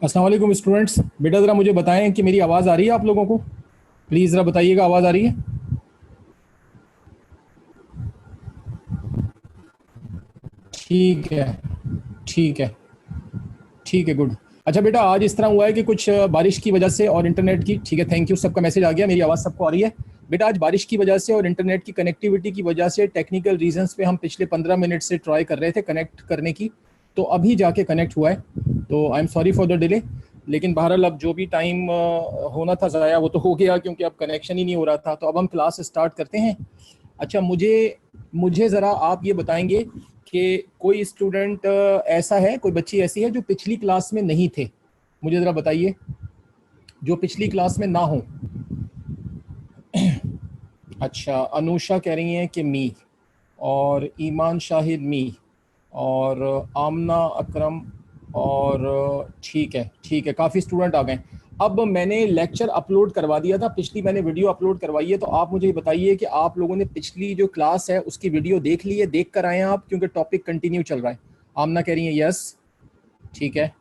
अस्सलाम वालेकुम स्टूडेंट्स। बेटा ज़रा मुझे बताएं कि मेरी आवाज़ आ रही है आप लोगों को। प्लीज़ ज़रा बताइएगा, आवाज़ आ रही है? ठीक है, ठीक है, ठीक है, गुड। अच्छा बेटा, आज इस तरह हुआ है कि कुछ बारिश की वजह से और इंटरनेट की, ठीक है, थैंक यू, सबका मैसेज आ गया, मेरी आवाज़ सबको आ रही है। बेटा आज बारिश की वजह से और इंटरनेट की कनेक्टिविटी की वजह से टेक्निकल रीजंस पे हम पिछले 15 मिनट से ट्राई कर रहे थे कनेक्ट करने की, तो अभी जाके कनेक्ट हुआ है। तो I am sorry for the delay. लेकिन बहरहाल अब जो भी टाइम होना था ज़ाया वो तो हो गया, क्योंकि अब कनेक्शन ही नहीं हो रहा था। तो अब हम क्लास स्टार्ट करते हैं। अच्छा, मुझे मुझे ज़रा आप ये बताएंगे कि कोई स्टूडेंट ऐसा है, कोई बच्ची ऐसी है जो पिछली क्लास में नहीं थे? मुझे ज़रा बताइए, जो पिछली क्लास में ना हो। अच्छा, अनुषा कह रही हैं कि मी, और ईमान शाहिद मी, और आमना अकरम, और ठीक है, ठीक है, काफ़ी स्टूडेंट आ गए। अब मैंने लेक्चर अपलोड करवा दिया था, पिछली मैंने वीडियो अपलोड करवाई है। तो आप मुझे बताइए कि आप लोगों ने पिछली जो क्लास है उसकी वीडियो देख ली है, देख कर आए हैं आप, क्योंकि टॉपिक कंटिन्यू चल रहा है। आमना कह रही है यस, ठीक है,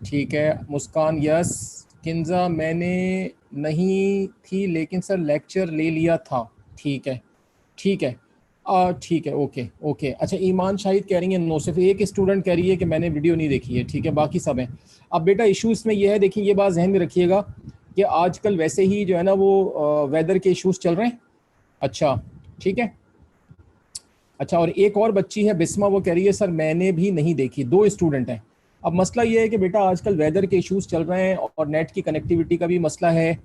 ठीक है। मुस्कान यस। किंजा मैंने नहीं थी लेकिन सर लेक्चर ले लिया था। ठीक है, ठीक है, ठीक है, ओके ओके। अच्छा, ईमान शाहिद कह रही है नो, सिर्फ एक स्टूडेंट कह रही है कि मैंने वीडियो नहीं देखी है, ठीक है, बाकी सब हैं। अब बेटा इशू इसमें यह है, देखिए ये बात जहन में रखिएगा कि आजकल वैसे ही जो है ना वो वेदर के इश्यूज चल रहे हैं। अच्छा, ठीक है। अच्छा, और एक और बच्ची है बिस्मा, वो कह रही है सर मैंने भी नहीं देखी। दो स्टूडेंट हैं। अब मसला ये है कि बेटा आजकल वेदर के इश्यूज चल रहे हैं और नेट की कनेक्टिविटी का भी मसला है।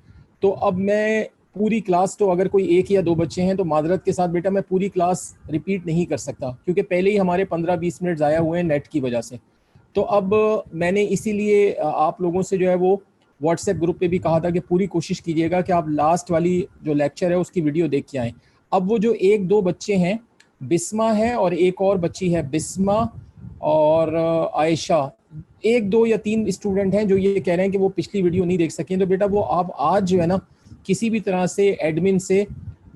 तो अब मैं पूरी क्लास, तो अगर कोई एक या दो बच्चे हैं तो माजरत के साथ बेटा मैं पूरी क्लास रिपीट नहीं कर सकता, क्योंकि पहले ही हमारे 15-20 मिनट ज़ाया हुए हैं नेट की वजह से। तो अब मैंने इसीलिए आप लोगों से जो है वो व्हाट्सएप ग्रुप पे भी कहा था कि पूरी कोशिश कीजिएगा कि आप लास्ट वाली जो लेक्चर है उसकी वीडियो देख के आएँ। अब वो जो एक दो बच्चे हैं, बिस्मा है और एक और बच्ची है बिस्मा और आयशा, एक दो या तीन स्टूडेंट हैं जो ये कह रहे हैं कि वो पिछली वीडियो नहीं देख सकें। तो बेटा वो आप आज जो है ना किसी भी तरह से एडमिन से,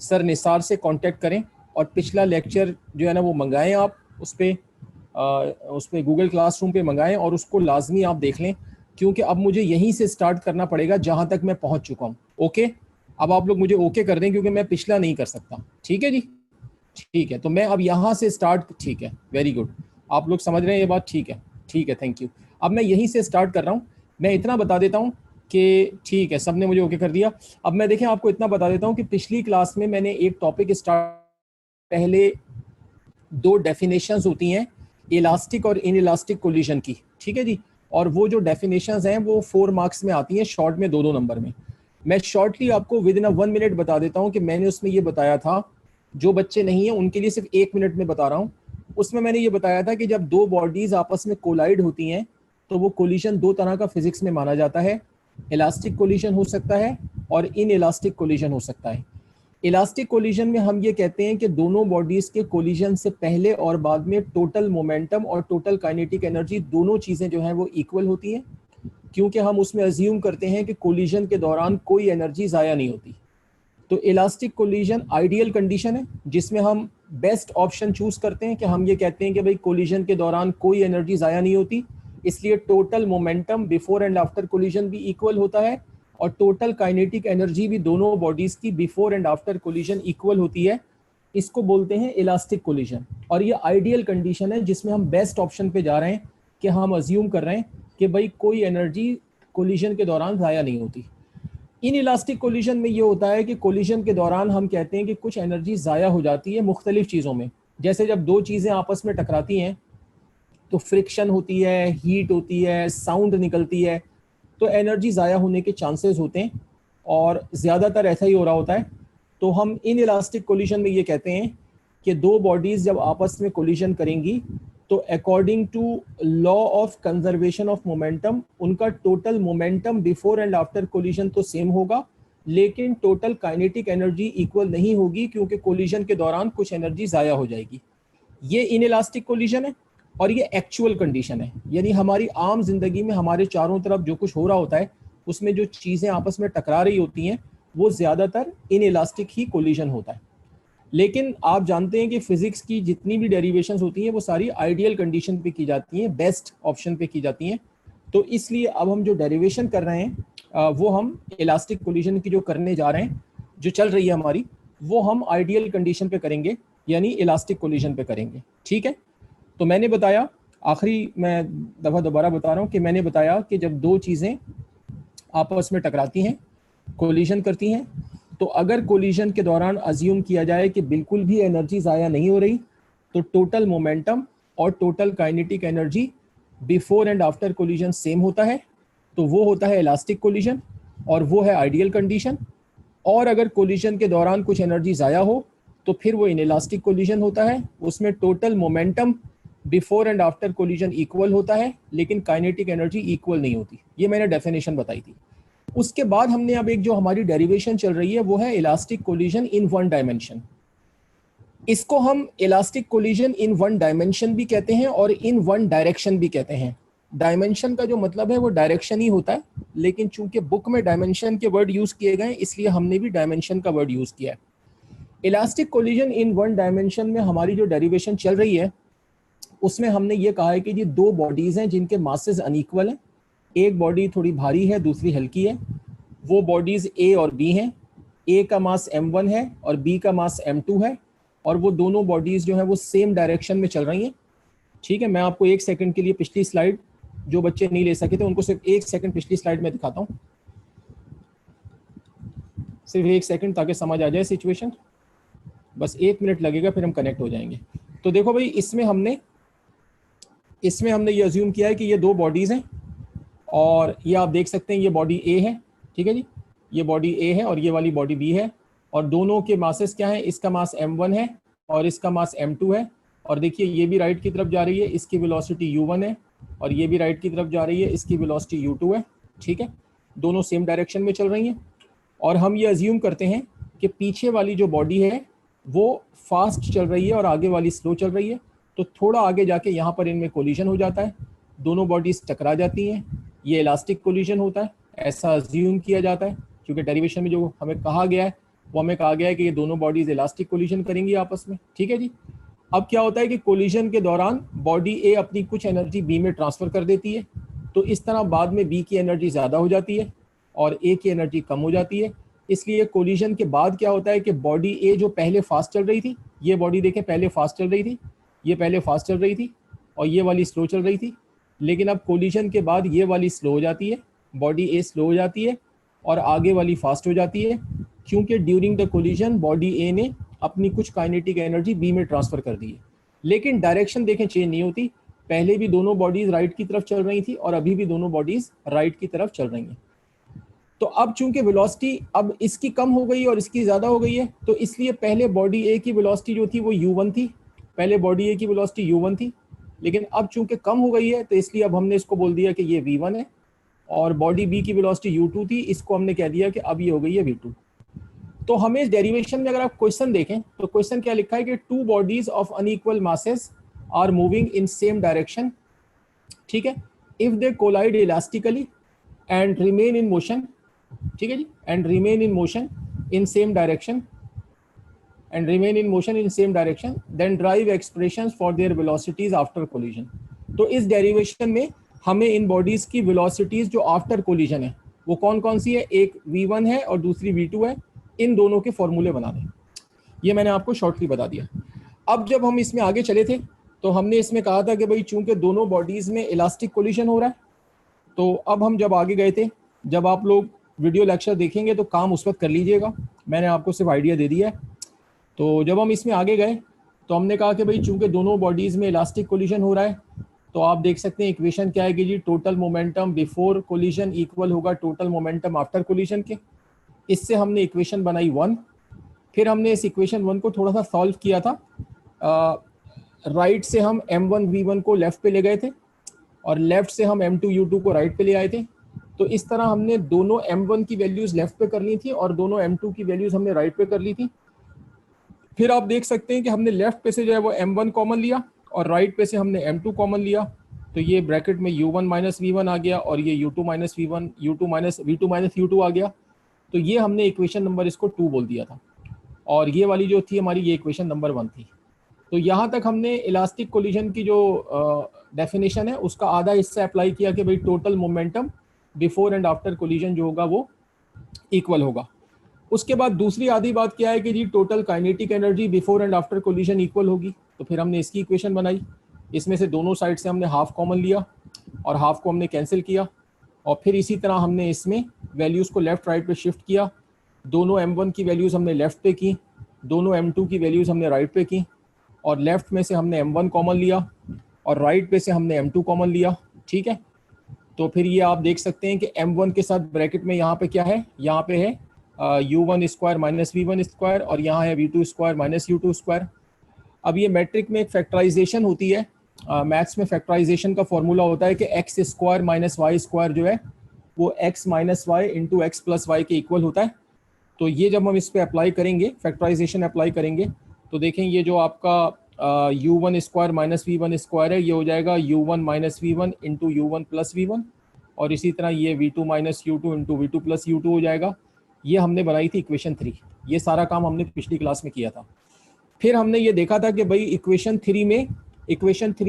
सर निसार से कांटेक्ट करें और पिछला लेक्चर जो है ना वो मंगाएं आप उस पर गूगल क्लासरूम पे मंगाएं और उसको लाजमी आप देख लें, क्योंकि अब मुझे यहीं से स्टार्ट करना पड़ेगा जहां तक मैं पहुंच चुका हूँ। ओके, अब आप लोग मुझे ओके कर दें, क्योंकि मैं पिछला नहीं कर सकता। ठीक है जी, ठीक है। तो मैं अब यहाँ से स्टार्ट, ठीक है, वेरी गुड, आप लोग समझ रहे हैं ये बात, ठीक है, ठीक है, थैंक यू। अब मैं यहीं से स्टार्ट कर रहा हूँ। मैं इतना बता देता हूँ कि ठीक है, सबने मुझे ओके कर दिया। अब मैं देखें आपको इतना बता देता हूँ कि पिछली क्लास में मैंने एक टॉपिक स्टार्ट, पहले दो डेफिनेशंस होती हैं इलास्टिक और इन इलास्टिक कोलिजन की, ठीक है जी। और वो जो डेफिनेशंस हैं वो 4 मार्क्स में आती हैं, शॉर्ट में 2-2 नंबर में। मैं शॉर्टली आपको विद इन 1 मिनट बता देता हूँ कि मैंने उसमें ये बताया था, जो बच्चे नहीं हैं उनके लिए सिर्फ 1 मिनट में बता रहा हूँ। उसमें मैंने ये बताया था कि जब दो बॉडीज आपस में कोलाइड होती हैं तो वो कोलिजन दो तरह का फिजिक्स में माना जाता है। इलास्टिक कोलिजन हो सकता है और इन इलास्टिक कोलिजन हो सकता है। इलास्टिक कोलिजन में हम ये कहते हैं कि दोनों बॉडीज के कोलिजन से पहले और बाद में टोटल मोमेंटम और टोटल काइनेटिक एनर्जी, दोनों चीजें जो हैं वो इक्वल होती हैं, क्योंकि हम उसमें अज्यूम करते हैं कि कोलिजन के दौरान कोई एनर्जी ज़ाया नहीं होती। तो इलास्टिक कोलिजन आइडियल कंडीशन है जिसमें हम बेस्ट ऑप्शन चूज करते हैं कि हम ये कहते हैं कि भाई कोलिजन के दौरान कोई एनर्जी ज़ाया नहीं होती, इसलिए total momentum before and after collision भी इक्वल होता है और टोटल काइनेटिक एनर्जी भी दोनों बॉडीज की before and after collision equal होती है। इसको बोलते हैं इलास्टिक कोलिजन। और ये आइडियल कंडीशन है जिसमें हम बेस्ट ऑप्शन पे जा रहे हैं कि हम अज्यूम कर रहे हैं कि भाई कोई एनर्जी कोलिजन के दौरान ज़ाया नहीं होती। इन इलास्टिक कोलिजन में ये होता है कि कोलिजन के दौरान हम कहते हैं कि कुछ एनर्जी ज़ाया हो जाती है मुख्तलिफ चीज़ों में। जैसे जब दो चीज़ें आपस में टकराती हैं तो फ्रिक्शन होती है, हीट होती है, साउंड निकलती है, तो एनर्जी ज़ाया होने के चांसेस होते हैं और ज़्यादातर ऐसा ही हो रहा होता है। तो हम इन इलास्टिक कोलिजन में ये कहते हैं कि दो बॉडीज़ जब आपस में कोलिजन करेंगी तो according to law of conservation of momentum उनका total momentum before and after collision तो सेम होगा, लेकिन टोटल काइनेटिक एनर्जी इक्वल नहीं होगी, क्योंकि कोलिजन के दौरान कुछ एनर्जी ज़ाया हो जाएगी। ये इन इलास्टिक कोलिजन है और ये एक्चुअल कंडीशन है, यानी हमारी आम जिंदगी में हमारे चारों तरफ जो कुछ हो रहा होता है उसमें जो चीज़ें आपस में टकरा रही होती हैं वो ज़्यादातर इन इलास्टिक ही कोलिजन होता है। लेकिन आप जानते हैं कि फिजिक्स की जितनी भी डेरिवेशंस होती हैं वो सारी आइडियल कंडीशन पे की जाती हैं, बेस्ट ऑप्शन पे की जाती हैं। तो इसलिए अब हम जो डेरिवेशन कर रहे हैं वो हम इलास्टिक कोलिजन की जो करने जा रहे हैं, जो चल रही है हमारी, वो हम आइडियल कंडीशन पे करेंगे, यानी इलास्टिक कोलिजन पे करेंगे। ठीक है, तो मैंने बताया, आखिरी मैं दफ़ा दोबारा बता रहा हूँ कि मैंने बताया कि जब दो चीज़ें आपस में टकराती हैं, कोलिजन करती हैं, तो अगर कोलिजन के दौरान अज्यूम किया जाए कि बिल्कुल भी एनर्जी ज़ाया नहीं हो रही, तो टोटल मोमेंटम और total kinetic energy before and after collision same होता है, तो वो होता है इलास्टिक कोलिजन और वो है आइडियल कंडीशन। और अगर कोलिजन के दौरान कुछ एनर्जी ज़ाया हो तो फिर वो इनइलास्टिक कोलिजन होता है, उसमें total momentum before and after collision equal होता है लेकिन काइनेटिक एनर्जी इक्वल नहीं होती। ये मैंने डेफिनेशन बताई थी। उसके बाद हमने अब एक जो हमारी डेरिवेशन चल रही है वो है elastic collision in one dimension. इसको हम elastic collision in one dimension भी कहते हैं और इन वन डायरेक्शन भी कहते हैं। डायमेंशन का जो मतलब है वो डायरेक्शन ही होता है, लेकिन चूंकि बुक में डायमेंशन के वर्ड यूज किए गए इसलिए हमने भी डायमेंशन का वर्ड यूज किया है। Elastic collision in one dimension में हमारी जो डेरिवेशन चल रही है उसमें हमने ये कहा है कि ये दो बॉडीज हैं जिनके मासेस अनइक्वल हैं। एक बॉडी थोड़ी भारी है, दूसरी हल्की है। वो बॉडीज ए और बी हैं। ए का मास m1 है और बी का मास m2 है, और वो दोनों बॉडीज जो हैं वो सेम डायरेक्शन में चल रही हैं। ठीक है, मैं आपको एक सेकंड के लिए पिछली स्लाइड, जो बच्चे नहीं ले सके थे उनको सिर्फ एक सेकंड पिछली स्लाइड में दिखाता हूँ, सिर्फ एक सेकंड, ताकि समझ आ जाए सिचुएशन। बस 1 मिनट लगेगा, फिर हम कनेक्ट हो जाएंगे। तो देखो भाई, इसमें हमने ये अज्यूम किया है कि ये दो बॉडीज हैं, और ये आप देख सकते हैं ये बॉडी ए है। ठीक है जी, ये बॉडी ए है और ये वाली बॉडी बी है, और दोनों के मासेस क्या है, इसका मास m1 है और इसका मास m2 है। और देखिए ये भी राइट की तरफ जा रही है, इसकी वेलोसिटी u1 है, और ये भी राइट की तरफ जा रही है, इसकी वेलोसिटी u2 है। ठीक है, दोनों सेम डायरेक्शन में चल रही हैं। और हम ये अज्यूम करते हैं कि पीछे वाली जो बॉडी है वो फास्ट चल रही है और आगे वाली स्लो चल रही है, तो थोड़ा आगे जाके यहाँ पर इनमें कोलिजन हो जाता है, दोनों बॉडीज टकरा जाती हैं, ये इलास्टिक कोलिजन होता है, ऐसा अज्यूम किया जाता है। क्योंकि डेरिवेशन में जो हमें कहा गया है वो हमें कहा गया है कि ये दोनों बॉडीज इलास्टिक कोलिजन करेंगी आपस में। ठीक है जी, अब क्या होता है कि कोलिजन के दौरान बॉडी ए अपनी कुछ एनर्जी बी में ट्रांसफर कर देती है, तो इस तरह बाद में बी की एनर्जी ज़्यादा हो जाती है और ए की एनर्जी कम हो जाती है। इसलिए कोलिजन के बाद क्या होता है कि बॉडी ए जो पहले फास्ट चल रही थी, ये बॉडी देखें पहले फास्ट चल रही थी, ये पहले फास्ट चल रही थी और ये वाली स्लो चल रही थी, लेकिन अब कोलिजन के बाद ये वाली स्लो हो जाती है, बॉडी ए स्लो हो जाती है और आगे वाली फास्ट हो जाती है, क्योंकि ड्यूरिंग द कोलिजन बॉडी ए ने अपनी कुछ काइनेटिक एनर्जी बी में ट्रांसफर कर दी है। लेकिन डायरेक्शन देखें चेंज नहीं होती, पहले भी दोनों बॉडीज राइट की तरफ चल रही थी और अभी भी दोनों बॉडीज राइट की तरफ चल रही हैं। तो अब चूंकि वेलोसिटी अब इसकी कम हो गई और इसकी ज़्यादा हो गई है, तो इसलिए पहले बॉडी ए की वेलोसिटी जो थी वो u1 थी, पहले बॉडी ए की वेलोसिटी u1 थी, लेकिन अब चूंकि कम हो गई है तो इसलिए अब हमने इसको बोल दिया कि ये v1 है, और बॉडी बी की वेलोसिटी u2 थी, इसको हमने कह दिया कि अब ये हो गई है v2। तो हमें इस डेरिवेशन में अगर आप क्वेश्चन देखें तो क्वेश्चन क्या लिखा है कि two bodies of unequal masses are moving in same direction. ठीक है, if they collide elastically and remain in motion, ठीक है जी, and remain in motion in same direction then drive expressions for their velocities after collision. तो इस derivation में हमें इन बॉडीज की वेलोसिटीज जो आफ्टर कोलिजन है वो कौन कौन सी है, एक v1 है और दूसरी v2 है, इन दोनों के फॉर्मूले बना दें। ये मैंने आपको शॉर्टली बता दिया। अब जब हम इसमें आगे चले थे तो हमने इसमें कहा था कि भाई चूंकि दोनों बॉडीज में इलास्टिक कोलिजन हो रहा है, तो अब हम जब आगे गए थे, जब आप लोग वीडियो लेक्चर देखेंगे तो काम उस वक्त कर लीजिएगा, मैंने आपको सिर्फ आइडिया दे दिया है। तो जब हम इसमें आगे गए तो हमने कहा कि भाई चूंकि दोनों बॉडीज़ में इलास्टिक कोलिजन हो रहा है, तो आप देख सकते हैं इक्वेशन क्या है कि जी total momentum before collision equal होगा टोटल मोमेंटम आफ्टर कोलिजन के। इससे हमने इक्वेशन बनाई 1, फिर हमने इस इक्वेशन 1 को थोड़ा सा सॉल्व किया था। राइट से हम m1 v1 को लेफ़्ट पे ले गए थे और लेफ़्ट से हम m2 u2 को राइट पे ले आए थे। तो इस तरह हमने दोनों m1 की वैल्यूज़ लेफ़्ट पे कर ली थी और दोनों m2 की वैल्यूज़ हमने राइट पे कर ली थी। फिर आप देख सकते हैं कि हमने लेफ़्ट पे से जो है वो m1 कॉमन लिया और राइट पे से हमने m2 कॉमन लिया, तो ये ब्रैकेट में u1 माइनस v1 आ गया और ये u2 minus v1 u2 minus v2 minus u2 आ गया। तो ये हमने इक्वेशन नंबर इसको 2 बोल दिया था, और ये वाली जो थी हमारी ये इक्वेशन नंबर 1 थी। तो यहाँ तक हमने इलास्टिक कोलिजन की जो डेफिनेशन है उसका आधा हिस्सा अप्लाई किया कि भाई total momentum before and after collision जो होगा वो इक्वल होगा। उसके बाद दूसरी आधी बात क्या है कि जी total kinetic energy before and after collision equal होगी। तो फिर हमने इसकी इक्वेशन बनाई, इसमें से दोनों साइड से हमने हाफ कॉमन लिया और हाफ को हमने कैंसिल किया, और फिर इसी तरह हमने इसमें वैल्यूज़ को लेफ्ट राइट पे शिफ्ट किया। दोनों m1 की वैल्यूज़ हमने लेफ्ट पे की, दोनों m2 की वैल्यूज़ हमने राइट पे की, और लेफ्ट में से हमने m1 कॉमन लिया और राइट पे से हमने m2 कॉमन लिया। ठीक है, तो फिर ये आप देख सकते हैं कि m1 के साथ ब्रैकेट में यहाँ पे क्या है, यहाँ पे है u1 square minus v1 square, और यहाँ है v2 square minus u2 square. अब ये मैट्रिक में एक फैक्टराइजेशन होती है, मैथ्स में फैक्टराइजेशन का फॉर्मूला होता है कि x square minus y square जो है वो x minus y into x plus y के इक्वल होता है। तो ये जब हम इस पर अप्लाई करेंगे, फैक्टराइजेशन अप्लाई करेंगे, तो देखें ये जो आपका u1 square minus v1 square है ये हो जाएगा u1 minus v1 into u1 plus v1, और इसी तरह ये v2 minus u2 into v2 plus u2 हो जाएगा। ये हमने बनाई थी इक्वेशन 3। ये सारा काम हमने पिछली क्लास में किया था। फिर हमने ये देखा था कि भाई इक्वेशन 3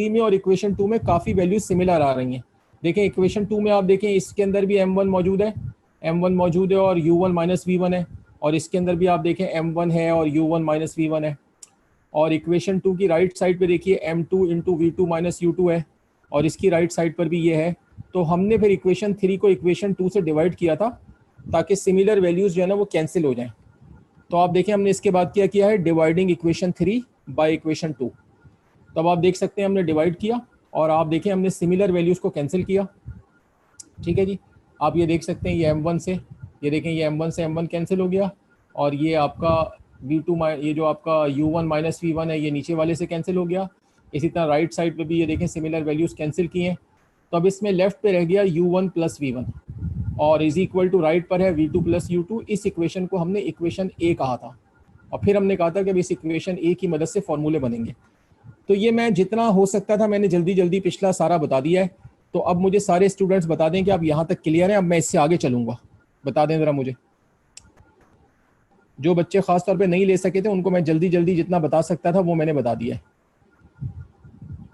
में और इक्वेशन 2 में काफ़ी वैल्यूज सिमिलर आ रही हैं। देखें इक्वेशन 2 में आप देखें इसके अंदर भी m1 मौजूद है और u1 माइनस v1 है, और इसके अंदर भी आप देखें m1 है और u1 माइनस v1 है। और इक्वेशन 2 की राइट साइड पे देखिए m2 into v2 minus u2 है, और इसकी राइट साइड पर भी ये है। तो हमने फिर इक्वेशन 3 को इक्वेशन 2 से डिवाइड किया था ताकि सिमिलर वैल्यूज जो है ना वो कैंसिल हो जाएं। तो आप देखें हमने इसके बाद क्या किया है, डिवाइडिंग इक्वेशन 3 बाय इक्वेशन 2। तब आप देख सकते हैं हमने डिवाइड किया और आप देखें हमने सिमिलर वैल्यूज़ को कैंसिल किया। ठीक है जी, आप ये देख सकते हैं ये m1 से, ये देखें ये m1 से m1 कैंसिल हो गया, और ये आपका v2 ये जो आपका u1 माइनस v1 है ये नीचे वाले से कैंसिल हो गया। इसी तरह राइट साइड पे भी ये देखें सिमिलर वैल्यूज़ कैंसिल किए। तो अब इसमें लेफ्ट पे रह गया u1 प्लस v1 और इज इक्वल टू राइट पर है v2 प्लस u2। इस इक्वेशन को हमने इक्वेशन ए कहा था, और फिर हमने कहा था कि अब इस इक्वेशन ए की मदद से फॉर्मूले बनेंगे। तो ये मैं जितना हो सकता था मैंने जल्दी जल्दी पिछला सारा बता दिया है। तो अब मुझे सारे स्टूडेंट्स बता दें कि आप यहाँ तक क्लियर हैं। अब मैं इससे आगे चलूँगा, बता दें ज़रा मुझे। जो बच्चे ख़ास तौर पे नहीं ले सके थे उनको मैं जल्दी जल्दी जितना बता सकता था वो मैंने बता दिया है।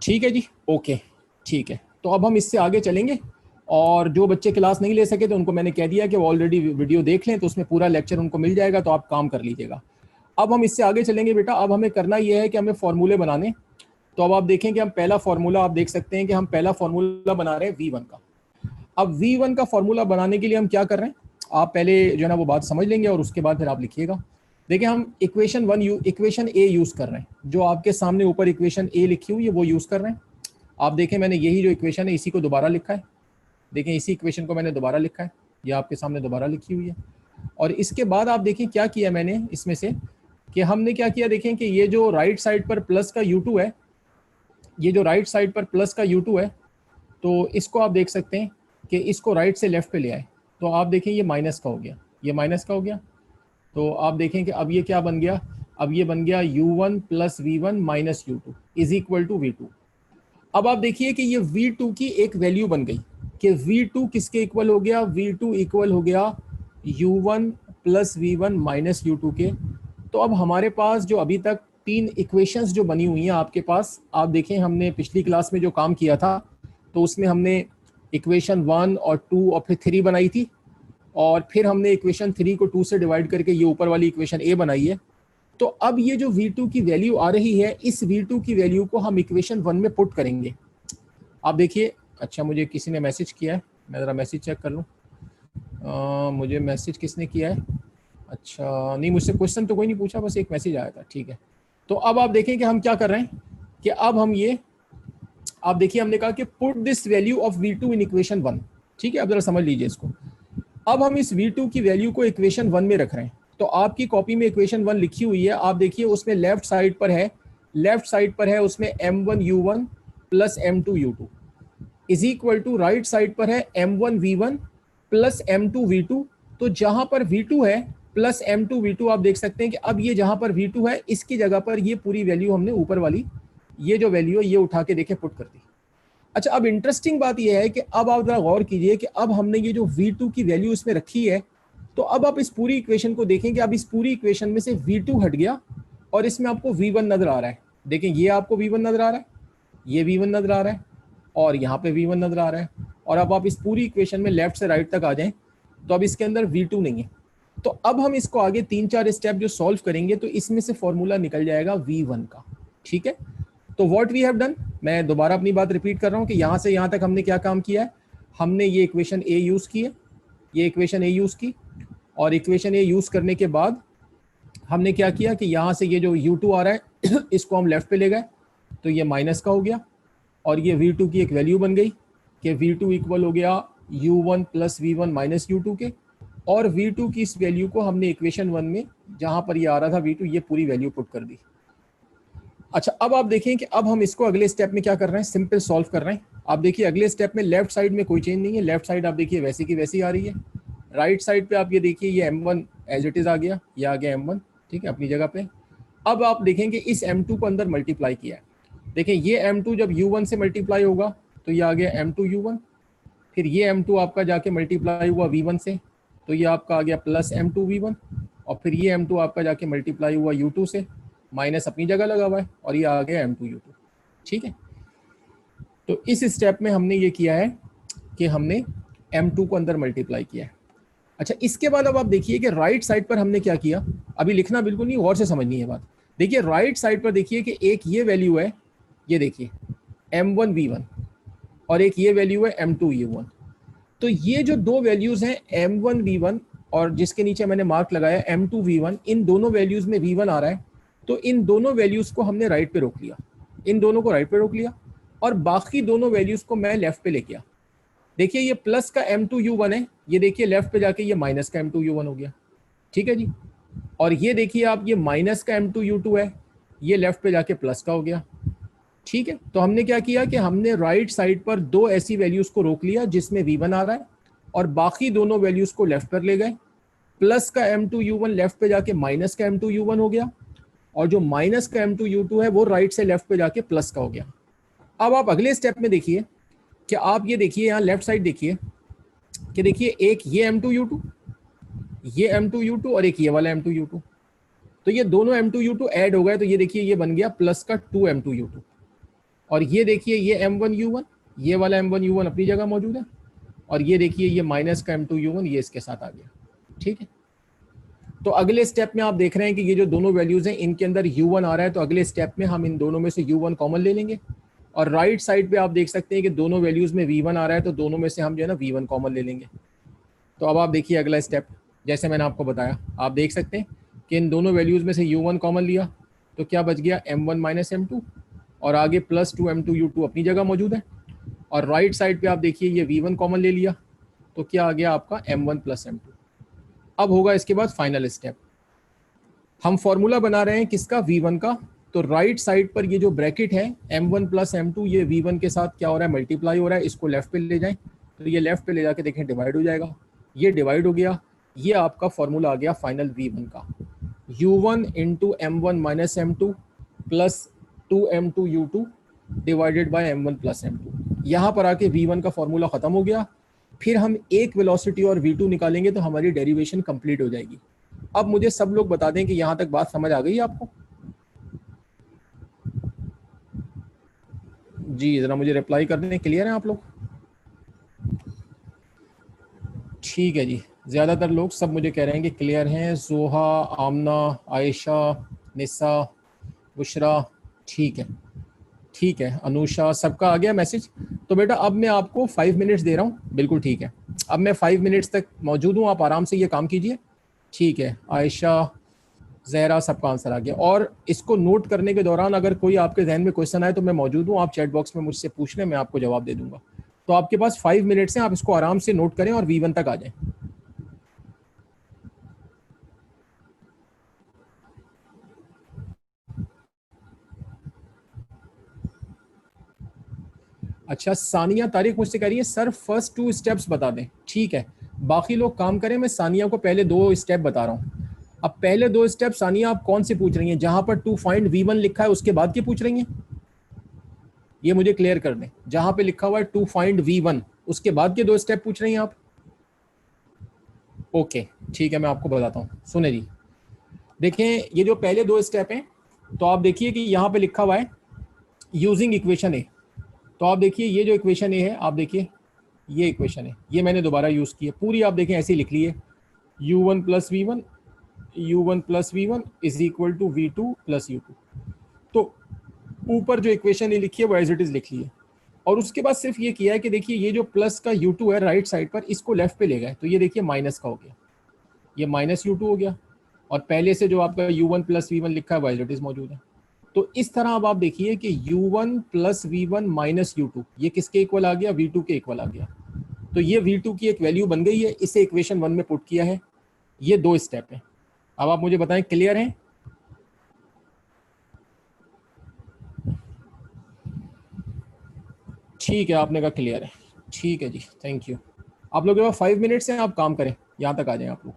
ठीक है जी, ओके ठीक है। तो अब हम इससे आगे चलेंगे, और जो बच्चे क्लास नहीं ले सके थे उनको मैंने कह दिया कि वो ऑलरेडी वीडियो देख लें, तो उसमें पूरा लेक्चर उनको मिल जाएगा, तो आप काम कर लीजिएगा। अब हम इससे आगे चलेंगे बेटा। अब हमें करना ये है कि हमें फॉर्मूले बनाने। तो अब आप देखें कि हम पहला फॉर्मूला, आप देख सकते हैं कि हम पहला फॉर्मूला बना रहे हैं v1 का। अब v1 का फॉर्मूला बनाने के लिए हम क्या कर रहे हैं, आप पहले जो है ना वो बात समझ लेंगे और उसके बाद फिर आप लिखिएगा। देखिए हम इक्वेशन ए यूज़ कर रहे हैं, जो आपके सामने ऊपर इक्वेशन ए लिखी हुई है वो यूज़ कर रहे हैं। आप देखें मैंने यही जो इक्वेशन है इसी को दोबारा लिखा है। देखें इसी इक्वेशन को मैंने दोबारा लिखा है, ये आपके सामने दोबारा लिखी हुई है। और इसके बाद आप देखें क्या किया मैंने इसमें से, कि हमने क्या किया, देखें कि ये जो राइट साइड पर प्लस का u2 है, ये जो राइट साइड पर प्लस का u2 है, तो इसको आप देख सकते हैं कि इसको राइट से लेफ्ट पे ले आए। तो आप देखें ये माइनस का हो गया, ये माइनस का हो गया। तो आप देखें कि अब ये क्या बन गया, अब ये बन गया u1 plus v1 minus u2 is equal to v2। अब आप देखिए कि ये v2 की एक वैल्यू बन गई कि v2 किसके इक्वल हो गया, v2 इक्वल हो गया u1 plus v1 minus u2 के। तो अब हमारे पास जो अभी तक 3 इक्वेशंस जो बनी हुई हैं आपके पास, आप देखें हमने पिछली क्लास में जो काम किया था तो उसमें हमने इक्वेशन 1 और 2 और फिर 3 बनाई थी, और फिर हमने इक्वेशन 3 को 2 से डिवाइड करके ये ऊपर वाली इक्वेशन ए बनाई है। तो अब ये जो v2 की वैल्यू आ रही है, इस v2 की वैल्यू को हम इक्वेशन 1 में पुट करेंगे। आप देखिए, अच्छा मुझे किसी ने मैसेज किया है, मैं ज़रा मैसेज चेक कर लूँ। मुझे मैसेज किसने किया है, अच्छा नहीं मुझसे क्वेश्चन तो कोई नहीं पूछा, बस एक मैसेज आया था। ठीक है, तो अब आप देखें कि हम क्या कर रहे हैं कि अब हम ये, आप देखिए हमने कहा कि put this value of v2 in equation 1। ठीक है, अब ज़रा समझ लीजिए इसको। अब हम इस v2 की वैल्यू को इक्वेशन 1 में रख रहे हैं। तो आपकी कॉपी में इक्वेशन 1 लिखी हुई है, आप देखिए उसमें लेफ्ट साइड पर है उसमें m1 u1 plus m2 u2 is equal to right side पर है m1 v1 plus m2 v2। तो जहां पर v2 है प्लस m2 v2, आप देख सकते हैं कि अब ये जहां पर v2 है इसकी जगह पर ये पूरी वैल्यू हमने ऊपर वाली ये जो वैल्यू है ये उठा के देखे पुट कर दी। अच्छा, अब इंटरेस्टिंग बात ये है कि अब आप जरा गौर कीजिए कि अब हमने ये जो v2 की वैल्यू इसमें रखी है, तो अब आप इस पूरी इक्वेशन को देखें कि अब इस पूरी इक्वेशन में से v2 हट गया और इसमें आपको v1 नजर आ रहा है। देखें ये आपको V1 नजर आ रहा है, ये V1 नजर आ रहा है, और यहाँ पे V1 नजर आ रहा है। और अब आप इस पूरी इक्वेशन में लेफ्ट से राइट तक आ जाएं तो अब इसके अंदर V2 नहीं है। तो अब हम इसको आगे 3-4 स्टेप जो सॉल्व करेंगे तो इसमें से फॉर्मूला निकल जाएगा V1 का। ठीक है, तो व्हाट वी हैव डन, मैं दोबारा अपनी बात रिपीट कर रहा हूँ कि यहाँ से यहाँ तक हमने क्या काम किया है। हमने ये इक्वेशन A यूज़ की है, ये इक्वेशन A यूज़ की, और इक्वेशन A यूज़ करने के बाद हमने क्या किया कि यहाँ से ये जो U2 आ रहा है इसको हम लेफ्ट पे ले गए, तो ये माइनस का हो गया, और ये V2 की एक वैल्यू बन गई कि V2 इक्वल हो गया U1 plus V1 minus U2 के, और V2 की इस वैल्यू को हमने इक्वेशन 1 में जहाँ पर ये आ रहा था V2, ये पूरी वैल्यू पुट कर दी। अच्छा, अब आप देखें कि अब हम इसको अगले स्टेप में क्या कर रहे हैं, सिंपल सॉल्व कर रहे हैं। आप देखिए अगले स्टेप में लेफ्ट साइड में कोई चेंज नहीं है, लेफ्ट साइड आप देखिए वैसी की वैसी आ रही है। राइट साइड पे आप ये देखिए ये M1 एज इट इज आ गया, ये आ गया M1, ठीक है, अपनी जगह पे। अब आप देखेंगे इस M2 को अंदर मल्टीप्लाई किया है। देखें ये M2 जब U1 से मल्टीप्लाई होगा तो ये आ गया M2 U1, फिर ये M2 आपका जाके मल्टीप्लाई हुआ V1 से, तो ये आपका आ गया प्लस M2 V1, और फिर ये M2 आपका जाके मल्टीप्लाई हुआ U2 से, माइनस अपनी जगह लगा हुआ है, और ये आ गया M2 U2। ठीक है, तो इस स्टेप में हमने ये किया है कि हमने M2 को अंदर मल्टीप्लाई किया है। अच्छा, इसके बाद अब आप देखिए कि राइट साइड पर हमने क्या किया, अभी लिखना बिल्कुल नहीं, गौर से समझनी है बात। देखिए राइट साइड पर देखिए कि एक ये वैल्यू है, ये देखिए M1 V1, और एक ये वैल्यू है M2 U1। तो ये जो दो वैल्यूज हैं M1 V1 और जिसके नीचे मैंने मार्क लगाया M2 V1, इन दोनों वैल्यूज में V1 आ रहा है, तो इन दोनों वैल्यूज को हमने राइट पे रोक लिया, इन दोनों को राइट पे रोक लिया, और बाकी दोनों वैल्यूज को मैं लेफ्ट पे लेके गया। देखिए ये प्लस का M2 U1 है, ये देखिए लेफ्ट पे जाके ये माइनस का M2 U1 हो गया। ठीक है जी, और ये देखिए आप ये माइनस का M2 U2 है, ये लेफ्ट पे जाके प्लस का हो गया। ठीक है, तो हमने क्या किया कि हमने राइट साइड पर दो ऐसी वैल्यूज को रोक लिया जिसमें V1 आ रहा है, और बाकी दोनों वैल्यूज को लेफ्ट पर ले गए। प्लस का M2 U1 लेफ्ट पे जाके माइनस का M2 U1 हो गया, और जो माइनस का M2 U2 है वो राइट से लेफ्ट पे जाके प्लस का हो गया। अब आप अगले स्टेप में देखिए कि आप ये देखिए यहाँ लेफ्ट साइड देखिए कि देखिए एक ये M2 U2, ये M2 U2, और एक ये वाला M2 U2, तो ये दोनों M2 U2 ऐड हो गए, तो ये देखिए ये बन गया प्लस का 2 M2 U2, और ये देखिए ये M1 U1, ये वाला M1 U1 अपनी जगह मौजूद है, और ये देखिए ये माइनस का M2 U1 ये इसके साथ आ गया। ठीक है, तो अगले स्टेप में आप देख रहे हैं कि ये जो दोनों वैल्यूज हैं इनके अंदर U1 आ रहा है, तो अगले स्टेप में हम इन दोनों में से U1 कॉमन ले लेंगे, और राइट साइड पे आप देख सकते हैं कि दोनों वैल्यूज में V1 आ रहा है, तो दोनों में से हम जो है ना V1 कॉमन ले लेंगे। तो अब आप देखिए अगला स्टेप, जैसे मैंने आपको बताया, आप देख सकते हैं कि इन दोनों वैल्यूज में से U1 कॉमन लिया तो क्या बच गया M1 माइनस M2, और आगे प्लस 2 M2 U2 अपनी जगह मौजूद है, और राइट साइड पे आप देखिए ये V1 कॉमन ले लिया तो क्या आ गया आपका M1 प्लस M2। अब होगा इसके बाद फाइनल स्टेप, हम फॉर्मूला बना रहे हैं किसका, V1 का। तो राइट साइड पर ये जो ब्रैकेट है M1 प्लस M2, ये V1 के साथ क्या हो रहा है, मल्टीप्लाई हो रहा है, इसको लेफ्ट पे ले जाएं तो ये लेफ्ट पे ले जाके देखें डिवाइड हो जाएगा, ये डिवाइड हो गया, ये आपका फॉर्मूला आ गया फाइनल V1 का, U1 into M1 minus M2 plus 2 M2 U2 divided by M1 plus M2। यहाँ पर आके V1 का फॉर्मूला खत्म हो गया, फिर हम एक वेलोसिटी और V2 निकालेंगे तो हमारी डेरिवेशन कंप्लीट हो जाएगी। अब मुझे सब लोग बता दें कि यहाँ तक बात समझ आ गई आपको? जी जरा मुझे रिप्लाई कर दें, क्लियर है आप लोग? ठीक है जी, ज़्यादातर लोग सब मुझे कह रहे हैं कि क्लियर हैं। जोहा, आमना, आयशा, निसा, बुशरा, ठीक है ठीक है, अनुषा, सबका आ गया मैसेज। तो बेटा अब मैं आपको 5 मिनट्स दे रहा हूँ, बिल्कुल ठीक है, अब मैं 5 मिनट्स तक मौजूद हूँ, आप आराम से ये काम कीजिए। ठीक है, आयशा, जहरा, सबका आंसर आ गया। और इसको नोट करने के दौरान अगर कोई आपके जहन में क्वेश्चन आए तो मैं मौजूद हूँ, आप चैट बॉक्स में मुझसे पूछ लें, मैं आपको जवाब दे दूंगा। तो आपके पास 5 मिनट्स हैं, आप इसको आराम से नोट करें और V1 तक आ जाएं। अच्छा, सानिया तारिक मुझसे कह रही है सर फर्स्ट 2 स्टेप्स बता दें। ठीक है, बाकी लोग काम करें, मैं सानिया को पहले 2 स्टेप बता रहा हूँ। अब पहले 2 स्टेप सानिया आप कौन से पूछ रही हैं, जहां पर टू फाइंड V1 लिखा है उसके बाद के पूछ रही हैं? ये मुझे क्लियर कर दें, जहां पे लिखा हुआ है टू फाइंड V1 उसके बाद के 2 स्टेप पूछ रही हैं आप? ओके ठीक है, मैं आपको बताता हूँ, सुने जी। देखें ये जो पहले 2 स्टेप हैं तो आप देखिए कि यहाँ पे लिखा हुआ है यूजिंग इक्वेशन ए। तो आप देखिए ये जो इक्वेशन ए है, आप देखिए ये इक्वेशन है, ये मैंने दोबारा यूज की है पूरी, आप देखें ऐसे ही लिख ली है, u1 is equal to v2 plus u2। तो ऊपर जो इक्वेशन ये लिखी है वो एज इट इज लिख ली है, और उसके बाद सिर्फ ये किया है कि देखिए ये जो प्लस का u2 है राइट साइड पर, इसको लेफ्ट पे ले गए, तो ये देखिए माइनस का हो गया, ये माइनस u2 हो गया, और पहले से जो आपका u1 प्लस v1 लिखा है वो एज इट इज मौजूद है। तो इस तरह अब आप देखिए कि u1 plus v1 minus u2 ये किसके इक्वल आ गया, v2 के इक्वल आ गया। तो ये v2 की एक वैल्यू बन गई है, इसे इक्वेशन 1 में पुट किया है। ये 2 स्टेप है। अब आप मुझे बताएं क्लियर है? ठीक है, आपने कहा क्लियर है, ठीक है जी, थैंक यू। आप लोगों के पास 5 मिनट्स हैं, आप काम करें, यहाँ तक आ जाएं आप लोग।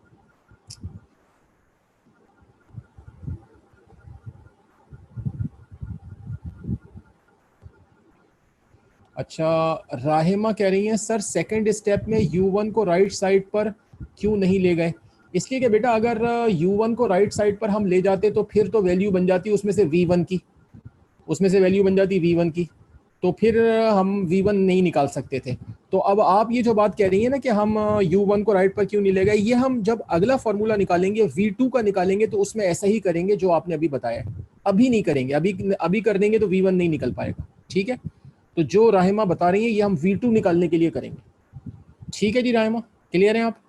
अच्छा, राहिमा कह रही हैं सर सेकंड स्टेप में u1 को राइट साइड पर क्यों नहीं ले गए? इसलिए कि बेटा अगर u1 को राइट साइड पर हम ले जाते तो फिर तो वैल्यू बन जाती उसमें से v1 की, उसमें से वैल्यू बन जाती v1 की, तो फिर हम v1 नहीं निकाल सकते थे। तो अब आप ये जो बात कह रही है ना कि हम u1 को राइट पर क्यों नहीं ले गए, ये हम जब अगला फॉर्मूला निकालेंगे v2 का निकालेंगे तो उसमें ऐसा ही करेंगे जो आपने अभी बताया। अभी नहीं करेंगे, अभी अभी कर देंगे तो v1 नहीं निकल पाएगा। ठीक है, तो जो राहिमा बता रही है ये हम v2 निकालने के लिए करेंगे। ठीक है जी राहिमा, क्लियर है आप?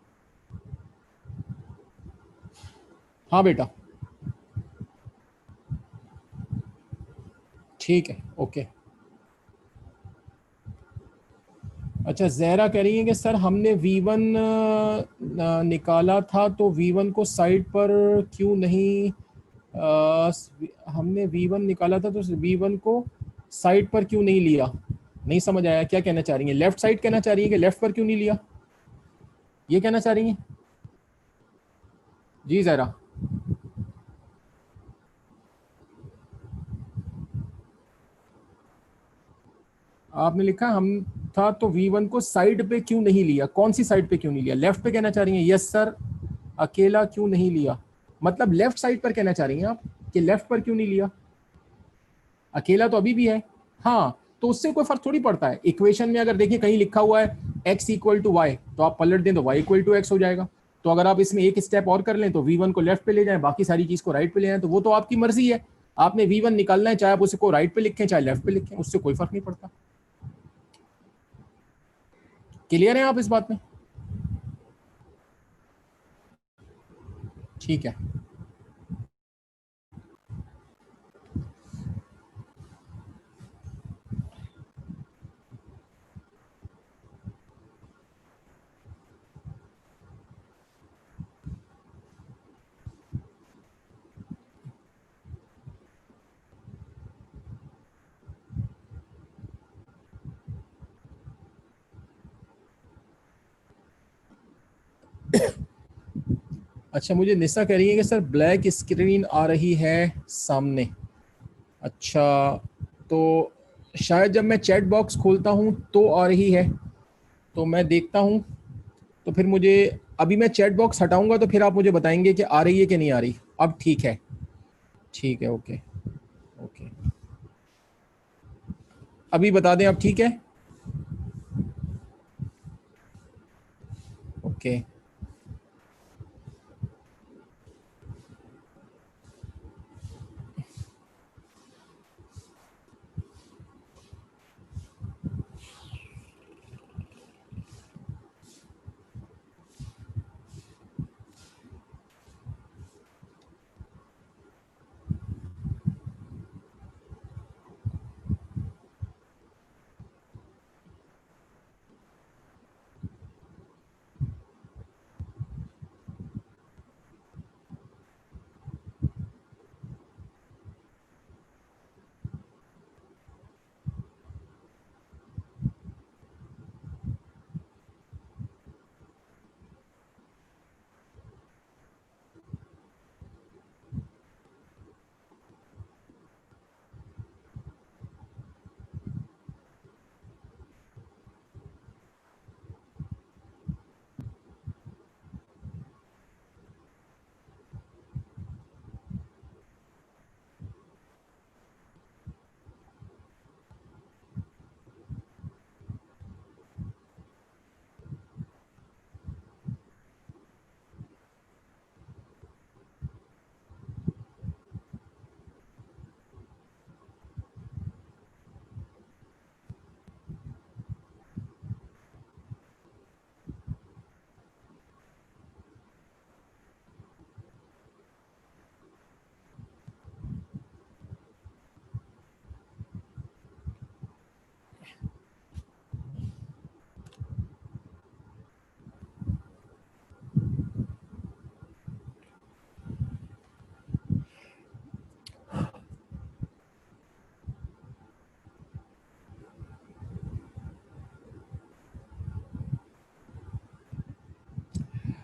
हाँ बेटा, ठीक है, ओके। अच्छा, जहरा कह रही है कि सर हमने v1 निकाला था तो v1 को साइड पर क्यों नहीं, हमने v1 निकाला था तो v1 को साइड पर क्यों नहीं लिया? नहीं समझ आया, क्या कहना चाह रही है? लेफ्ट साइड कहना चाह रही है कि लेफ्ट पर क्यों नहीं लिया, ये कहना चाह रही है? जी जहरा, आपने लिखा हम था तो v1 को साइड पे क्यों नहीं लिया, कौन सी साइड पे क्यों नहीं लिया? लेफ्ट पे कहना चाह रही हैं? यस सर, अकेला क्यों नहीं लिया, मतलब लेफ्ट साइड पर कहना चाह रही हैं आप कि लेफ्ट पर क्यों नहीं लिया? अकेला तो अभी भी है। हाँ, तो उससे कोई फर्क थोड़ी पड़ता है। इक्वेशन में अगर देखिए कहीं लिखा हुआ है x इक्वल टू वाई, तो आप पलट दें तो y इक्वल टू एक्स हो जाएगा। तो अगर आप इसमें एक स्टेप और कर लें तो v1 को लेफ्ट पे ले जाएं, बाकी सारी चीज को राइट पे ले जाएं, तो वो तो आपकी मर्जी है। आपने v1 निकालना है, चाहे आप उसको राइट पे लिखें चाहे लेफ्ट पे लिखें, उससे कोई फर्क नहीं पड़ता। क्लियर है आप इस बात में? ठीक है। अच्छा, मुझे निशा कह रही है कि सर ब्लैक स्क्रीन आ रही है सामने। अच्छा, तो शायद जब मैं चैट बॉक्स खोलता हूँ तो आ रही है, तो मैं देखता हूँ। तो फिर मुझे, अभी मैं चैट बॉक्स हटाऊंगा तो फिर आप मुझे बताएंगे कि आ रही है कि नहीं आ रही। अब ठीक है, ठीक है, ओके, ओके। अभी बता दें अब ठीक है, ओके।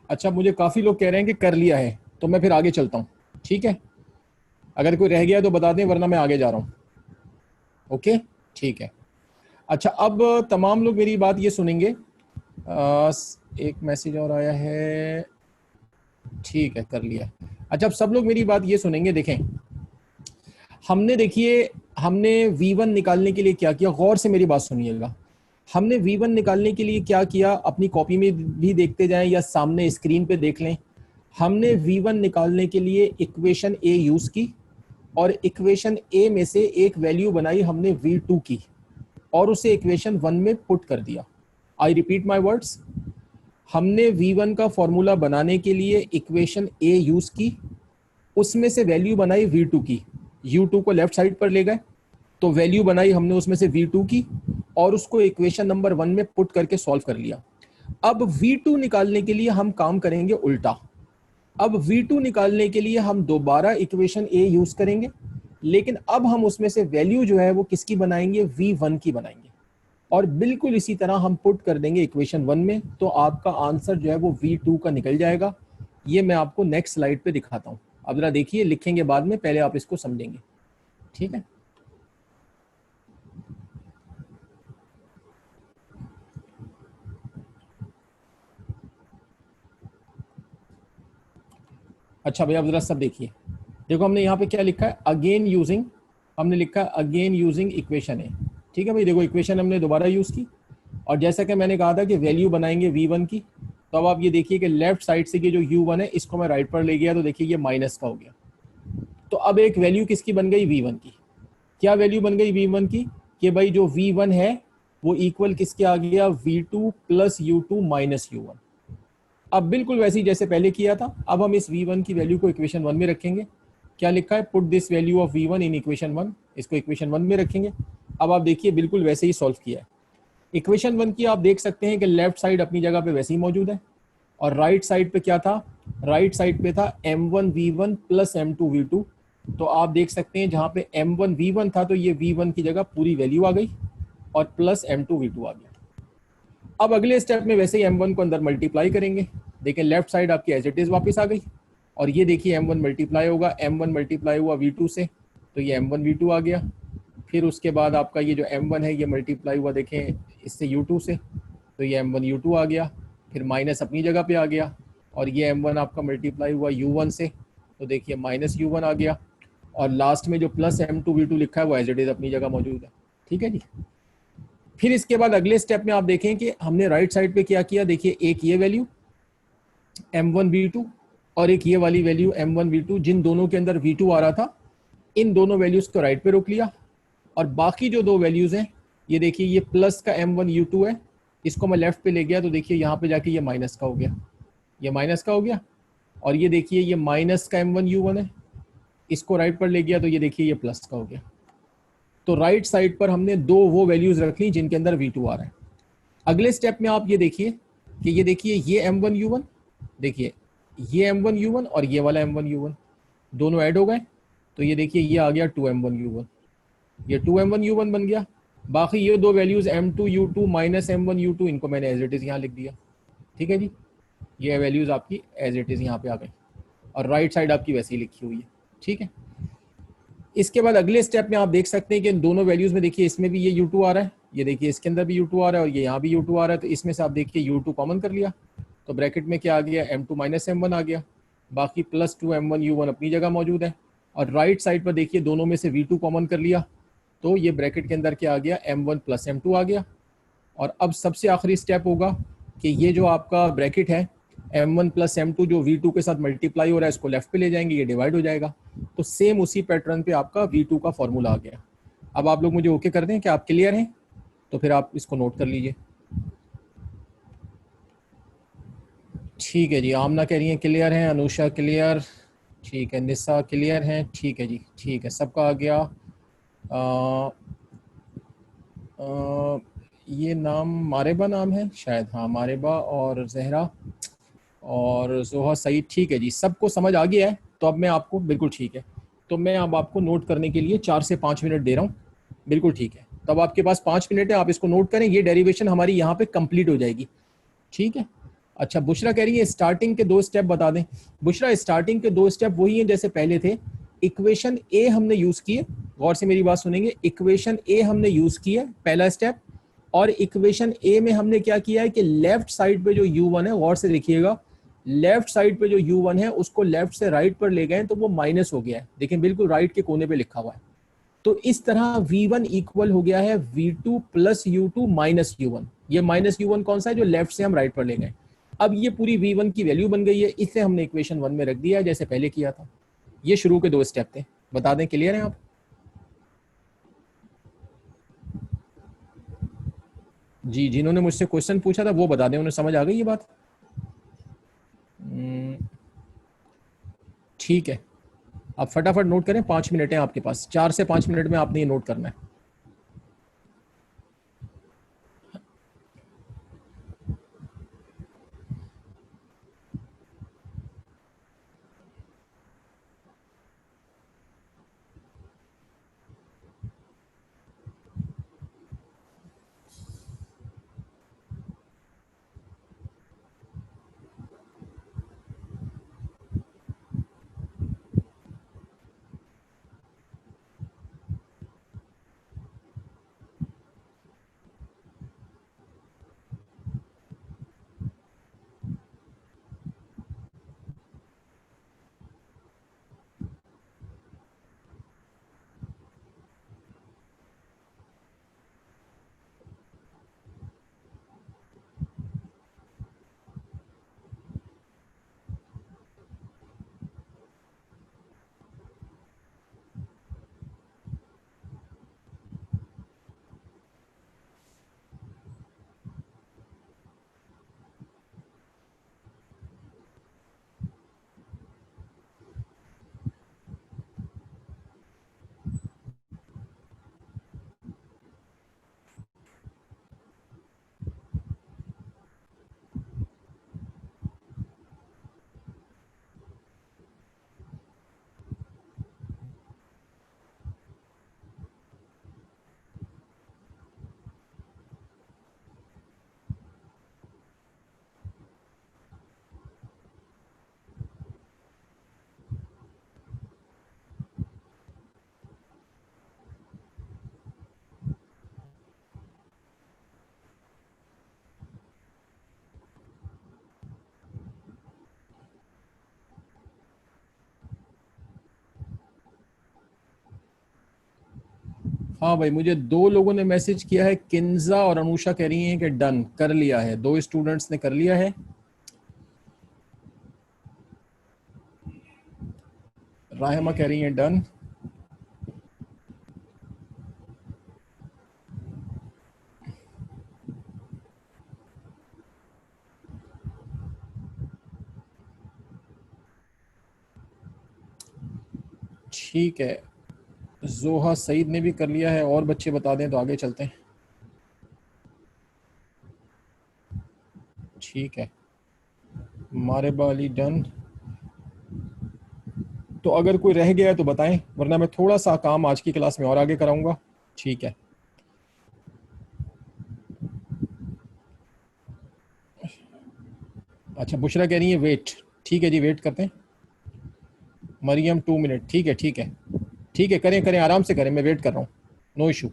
अच्छा, मुझे काफ़ी लोग कह रहे हैं कि कर लिया है, तो मैं फिर आगे चलता हूँ, ठीक है। अगर कोई रह गया है तो बता दें, वरना मैं आगे जा रहा हूँ। ओके, ठीक है। अच्छा, अब तमाम लोग मेरी बात ये सुनेंगे। एक मैसेज और आया है, ठीक है, कर लिया। अच्छा, अब सब लोग मेरी बात ये सुनेंगे। देखें, हमने देखिए हमने V1 निकालने के लिए क्या किया, गौर से मेरी बात सुनिएगा। हमने V1 निकालने के लिए क्या किया, अपनी कॉपी में भी देखते जाएं या सामने स्क्रीन पे देख लें। हमने V1 निकालने के लिए इक्वेशन A यूज की और इक्वेशन A में से एक वैल्यू बनाई हमने V2 की और उसे इक्वेशन 1 में पुट कर दिया। आई रिपीट माई वर्ड्स, हमने V1 का फॉर्मूला बनाने के लिए इक्वेशन A यूज की, उसमें से वैल्यू बनाई V2 की, U2 को लेफ्ट साइड पर ले गए तो वैल्यू बनाई हमने उसमें से V2 की और उसको इक्वेशन नंबर 1 में पुट करके सॉल्व कर लिया। अब V2 निकालने के लिए हम काम करेंगे उल्टा। अब V2 निकालने के लिए हम दोबारा इक्वेशन A यूज करेंगे, लेकिन अब हम उसमें से वैल्यू जो है वो किसकी बनाएंगे, V1 की बनाएंगे और बिल्कुल इसी तरह हम पुट कर देंगे इक्वेशन 1 में, तो आपका आंसर जो है वो V2 का निकल जाएगा। ये मैं आपको नेक्स्ट स्लाइड पे दिखाता हूँ। अब जरा देखिए, लिखेंगे बाद में, पहले आप इसको समझेंगे, ठीक है। अच्छा भैया, अब जरा सब देखिए। देखो हमने यहाँ पे क्या लिखा है, अगेन यूजिंग, हमने लिखा है अगेन यूजिंग इक्वेशन है, ठीक है भाई। देखो इक्वेशन हमने दोबारा यूज की और जैसा कि मैंने कहा था कि वैल्यू बनाएंगे V1 की, तो अब आप ये देखिए कि लेफ्ट साइड से कि जो U1 है इसको मैं राइट पर ले गया तो देखिए ये माइनस का हो गया। तो अब एक वैल्यू किसकी बन गई, V1 की। क्या वैल्यू बन गई V1 की, कि भाई जो V1 है वो इक्वल किसके आ गया, V2 plus U2 minus U1। अब बिल्कुल वैसे ही जैसे पहले किया था, अब हम इस V1 की वैल्यू को इक्वेशन 1 में रखेंगे। क्या लिखा है, put this value of V1 in equation 1, इसको इक्वेशन 1 में रखेंगे। अब आप देखिए बिल्कुल वैसे ही सॉल्व किया है। इक्वेशन 1 की आप देख सकते हैं कि लेफ्ट साइड अपनी जगह पे वैसे ही मौजूद है और राइट साइड पे क्या था, राइट साइड पे था M1V1 प्लस M2V2। तो आप देख सकते हैं जहां पे M1V1 था तो ये V1 की जगह पूरी वैल्यू आ गई और प्लस M2V2 आ गया। अब अगले स्टेप में वैसे ही M1 को अंदर मल्टीप्लाई करेंगे। देखिए लेफ्ट साइड आपकी एज इट इज वापस आ गई और ये देखिए M1 मल्टीप्लाई होगा, M1 मल्टीप्लाई हुआ V2 से तो ये M1V2 आ गया। फिर उसके बाद आपका ये जो M1 है ये मल्टीप्लाई हुआ देखें इससे U2 से तो ये M1U2 आ गया। फिर माइनस अपनी जगह पे आ गया और ये M1 आपका मल्टीप्लाई हुआ U1 से तो देखिए माइनस U1 आ गया और लास्ट में जो प्लस M2V2 लिखा है वो एज इट इज अपनी जगह मौजूद है, ठीक है जी। फिर इसके बाद अगले स्टेप में आप देखें कि हमने राइट साइड पे क्या किया। देखिए एक ये वैल्यू M1V2 और एक ये वाली वैल्यू M1V2, जिन दोनों के अंदर V2 आ रहा था, इन दोनों वैल्यूज को राइट पे रोक लिया और बाकी जो दो वैल्यूज हैं ये देखिए ये प्लस का M1U2 है, इसको मैं लेफ्ट पे ले गया तो देखिए यहाँ पे जाके ये माइनस का हो गया, ये माइनस का हो गया और ये देखिए ये माइनस का M1U1 है, इसको राइट पर ले गया तो ये देखिए ये प्लस का हो गया। तो राइट साइड पर हमने दो वो वैल्यूज रख ली जिनके अंदर V2 आ रहा है। अगले स्टेप में आप ये देखिए कि ये देखिए ये M1U1, देखिए ये M1U1 और ये वाला M1U1 दोनों ऐड हो गए तो ये देखिए ये आ गया 2M1U1, ये 2M1U1 बन गया। बाकी ये दो वैल्यूज M2U2 माइनस M1U2 इनको मैंने एज इट इज यहाँ लिख दिया, ठीक है जी। ये वैल्यूज आपकी एज इट इज यहाँ पे आ गई और राइट साइड आपकी वैसे ही लिखी हुई है, ठीक है। इसके बाद अगले स्टेप में आप देख सकते हैं कि इन दोनों वैल्यूज में देखिए इसमें भी ये U2 आ रहा है, ये देखिए इसके अंदर भी U2 आ रहा है और ये यहाँ भी U2 आ रहा है, तो इसमें से आप देखिए U2 कॉमन कर लिया तो ब्रैकेट में क्या आ गया, M2 माइनस M1 आ गया। बाकी प्लस 2M1U1 अपनी जगह मौजूद है और राइट साइड पर देखिए दोनों में से V2 कॉमन कर लिया तो ये ब्रैकेट के अंदर क्या आ गया, M1 प्लस M2 आ गया। और अब सबसे आखिरी स्टेप होगा कि ये जो आपका ब्रैकेट है M1 प्लस M2 जो V2 के साथ मल्टीप्लाई हो रहा है इसको लेफ्ट पे ले जाएंगे, ये डिवाइड हो जाएगा। तो सेम उसी पैटर्न पे आपका V2 का फॉर्मूला आ गया। अब आप लोग मुझे ओके कर दें कि आप क्लियर हैं, तो फिर आप इसको नोट कर लीजिए। ठीक है जी, आमना कह रही हैं क्लियर हैं, अनुषा क्लियर, ठीक है, निशा क्लियर हैं, ठीक है जी, ठीक है, सबका आ गया। ये नाम मारेबा नाम है शायद, हाँ मारेबा और जहरा और जोहा सईद, ठीक है जी, सबको समझ आ गया है। तो अब मैं आपको बिल्कुल ठीक है, तो मैं अब आपको नोट करने के लिए 4 से 5 मिनट दे रहा हूँ, बिल्कुल ठीक है। तब आपके पास 5 मिनट है, आप इसको नोट करें, ये डेरिवेशन हमारी यहाँ पे कंप्लीट हो जाएगी, ठीक है। अच्छा, बुशरा कह रही है स्टार्टिंग के 2 स्टेप बता दें। बुशरा, स्टार्टिंग के 2 स्टेप वही हैं जैसे पहले थे। इक्वेशन ए हमने यूज किए, गौर से मेरी बात सुनेंगे। इक्वेशन ए हमने यूज किया पहला स्टेप, और इक्वेशन ए में हमने क्या किया है कि लेफ्ट साइड पे जो u1 है, गौर से देखिएगा, लेफ्ट साइड पे जो u1 है उसको लेफ्ट से राइट पर ले गए तो वो माइनस हो गया है। देखिए बिल्कुल राइट के कोने पे लिखा हुआ है। तो इस तरह v1 इक्वल हो गया है v2 plus u2 minus u1। ये माइनस u1 कौन सा है, जो लेफ्ट से हम राइट पर ले गए। अब ये पूरी v1 की वैल्यू बन गई है, इसे हमने इक्वेशन 1 में रख दिया है जैसे पहले किया था। ये शुरू के 2 स्टेप थे, बता दें, क्लियर है आप? जी, जिन्होंने मुझसे क्वेश्चन पूछा था वो बता दें, उन्हें समझ आ गई ये बात? ठीक है, आप फटाफट नोट करें, 5 मिनट है आपके पास, 4 से 5 मिनट में आपने ये नोट करना है। हाँ भाई, मुझे 2 लोगों ने मैसेज किया है, किन्जा और अनुषा कह रही हैं कि डन कर लिया है, 2 स्टूडेंट्स ने कर लिया है। राहिमा कह रही हैं डन। ठीक है, जोहा सईद ने भी कर लिया है, और बच्चे बता दें तो आगे चलते हैं। ठीक है, मारेबा अली डन। तो अगर कोई रह गया है तो बताएं, वरना मैं थोड़ा सा काम आज की क्लास में और आगे कराऊंगा। ठीक है। अच्छा, बुशरा कह रही है वेट। ठीक है जी, वेट करते हैं। मरियम 2 मिनट, ठीक है ठीक है। ठीक है, करें करें, आराम से करें, मैं वेट कर रहा हूँ, नो इशू।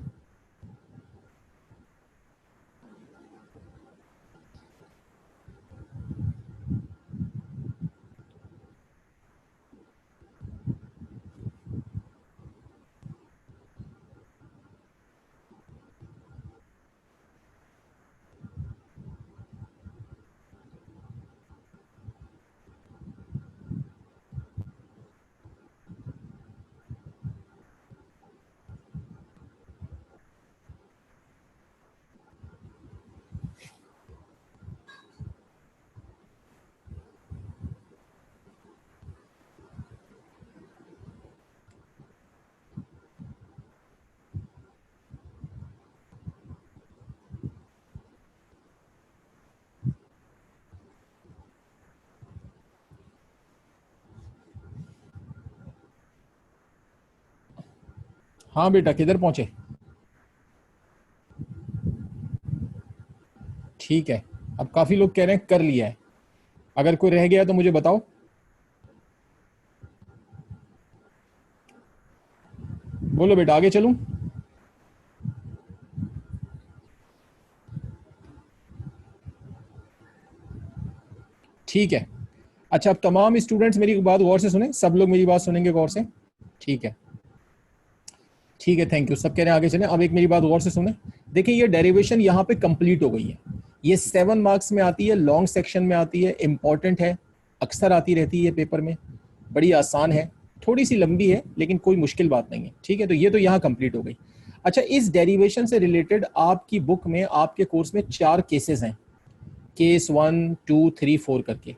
हाँ बेटा, किधर पहुंचे? ठीक है, अब काफ़ी लोग कह रहे हैं कर लिया है। अगर कोई रह गया तो मुझे बताओ। बोलो बेटा, आगे चलूं? ठीक है। अच्छा, अब तमाम स्टूडेंट्स मेरी बात गौर से सुने, सब लोग मेरी बात सुनेंगे गौर से? ठीक है, ठीक है, थैंक यू। सब कह रहे हैं आगे चलें। अब एक मेरी बात गौर से सुने। देखिए, ये डेरिवेशन यहाँ पे कंप्लीट हो गई है। ये 7 मार्क्स में आती है, लॉन्ग सेक्शन में आती है, इंपॉर्टेंट है, अक्सर आती रहती है पेपर में, बड़ी आसान है, थोड़ी सी लंबी है लेकिन कोई मुश्किल बात नहीं है। ठीक है, तो ये तो यहाँ कंप्लीट हो गई। अच्छा, इस डेरिवेशन से रिलेटेड आपकी बुक में, आपके कोर्स में 4 केसेस हैं, केस 1, 2, 3, 4 करके।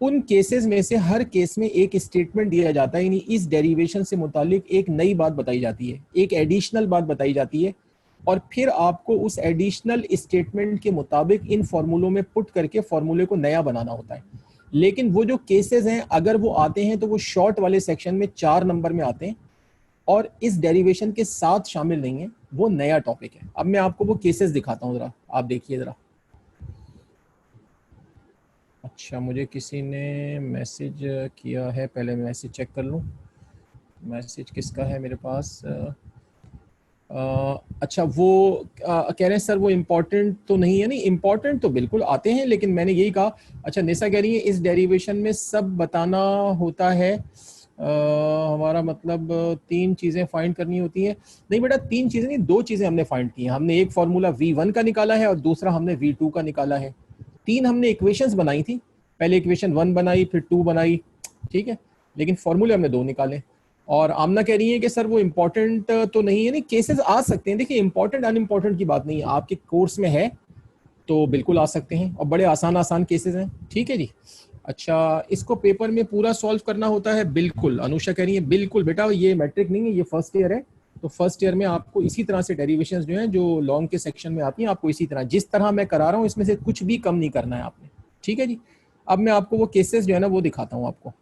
उन केसेस में से हर केस में एक स्टेटमेंट दिया जाता है, यानी इस डेरिवेशन से मुतालिक एक नई बात बताई जाती है, एक एडिशनल बात बताई जाती है, और फिर आपको उस एडिशनल स्टेटमेंट के मुताबिक इन फॉर्मूलों में पुट करके फॉर्मूले को नया बनाना होता है। लेकिन वो जो केसेस हैं, अगर वो आते हैं तो वो शॉर्ट वाले सेक्शन में 4 नंबर में आते हैं और इस डेरिवेशन के साथ शामिल नहीं है, वो नया टॉपिक है। अब मैं आपको वो केसेस दिखाता हूँ, जरा आप देखिए जरा। अच्छा, मुझे किसी ने मैसेज किया है, पहले मैं मैसेज चेक कर लूँ। मैसेज किसका है मेरे पास? अच्छा, वो कह रहे हैं सर वो इम्पोर्टेंट तो नहीं है। नहीं, इम्पोर्टेंट तो बिल्कुल आते हैं, लेकिन मैंने यही कहा। अच्छा, निशा कह रही है इस डेरिवेशन में सब बताना होता है, हमारा मतलब 3 चीज़ें फाइंड करनी होती हैं। नहीं बेटा, 3 चीज़ें नहीं, 2 चीज़ें हमने फाइंड की हैं। हमने एक फार्मूला V1 का निकाला है और दूसरा हमने V2 का निकाला है। 3 हमने इक्वेशंस बनाई थी, पहले इक्वेशन 1 बनाई, फिर 2 बनाई, ठीक है, लेकिन फॉर्मूले हमने 2 निकाले। और आमना कह रही है कि सर वो इम्पोर्टेंट तो नहीं है। नहीं, केसेस आ सकते हैं। देखिए, इंपॉर्टेंट अनइम्पोर्टेंट की बात नहीं है, आपके कोर्स में है तो बिल्कुल आ सकते हैं, और बड़े आसान आसान केसेस हैं। ठीक है जी। अच्छा, इसको पेपर में पूरा सॉल्व करना होता है? बिल्कुल, अनुषा कह रही है बिल्कुल बेटा, ये मैट्रिक नहीं है, ये फर्स्ट ईयर है, तो फर्स्ट ईयर में आपको इसी तरह से डेरिवेशंस जो हैं, जो लॉन्ग के सेक्शन में आती हैं, आपको इसी तरह, जिस तरह मैं करा रहा हूँ, इसमें से कुछ भी कम नहीं करना है आपने। ठीक है जी। अब मैं आपको वो केसेस जो है ना वो दिखाता हूँ आपको।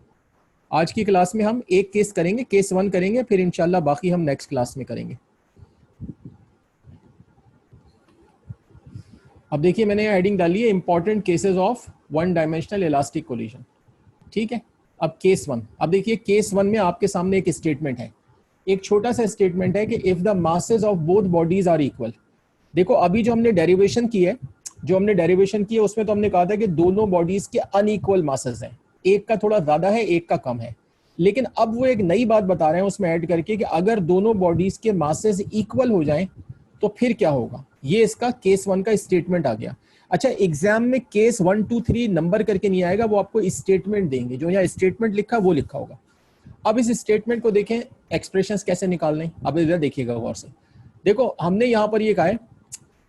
आज की क्लास में हम एक केस करेंगे, केस 1 करेंगे, फिर इंशाल्लाह बाकी हम नेक्स्ट क्लास में करेंगे। अब देखिए, मैंने हेडिंग डाली है important cases of one dimensional elastic collision. ठीक है, अब केस 1। अब देखिए, केस 1 में आपके सामने एक स्टेटमेंट है, एक छोटा सा स्टेटमेंट है कि if the masses of both bodies are equal. देखो, अभी जो हमने डेरिवेशन की है, उसमें तो हमने कहा था कि दोनों बॉडीज के अनइक्वल मासेस हैं, एक का थोड़ा ज्यादा है, एक का कम है। लेकिन अब वो एक नई बात बता रहे हैं उसमें ऐड करके कि अगर दोनों बॉडीज के मासेस इक्वल हो जाएं तो फिर क्या होगा। ये इसका केस 1 का स्टेटमेंट आ गया। अच्छा, एग्जाम में केस 1, 2, 3 नंबर करके नहीं आएगा, वो आपको स्टेटमेंट देंगे, जो यहाँ स्टेटमेंट लिखा वो लिखा होगा। अब इस स्टेटमेंट को देखें, एक्सप्रेशंस कैसे निकालने, अब इधर देखिएगा गौर से। देखो, हमने यहाँ पर ये कहा है,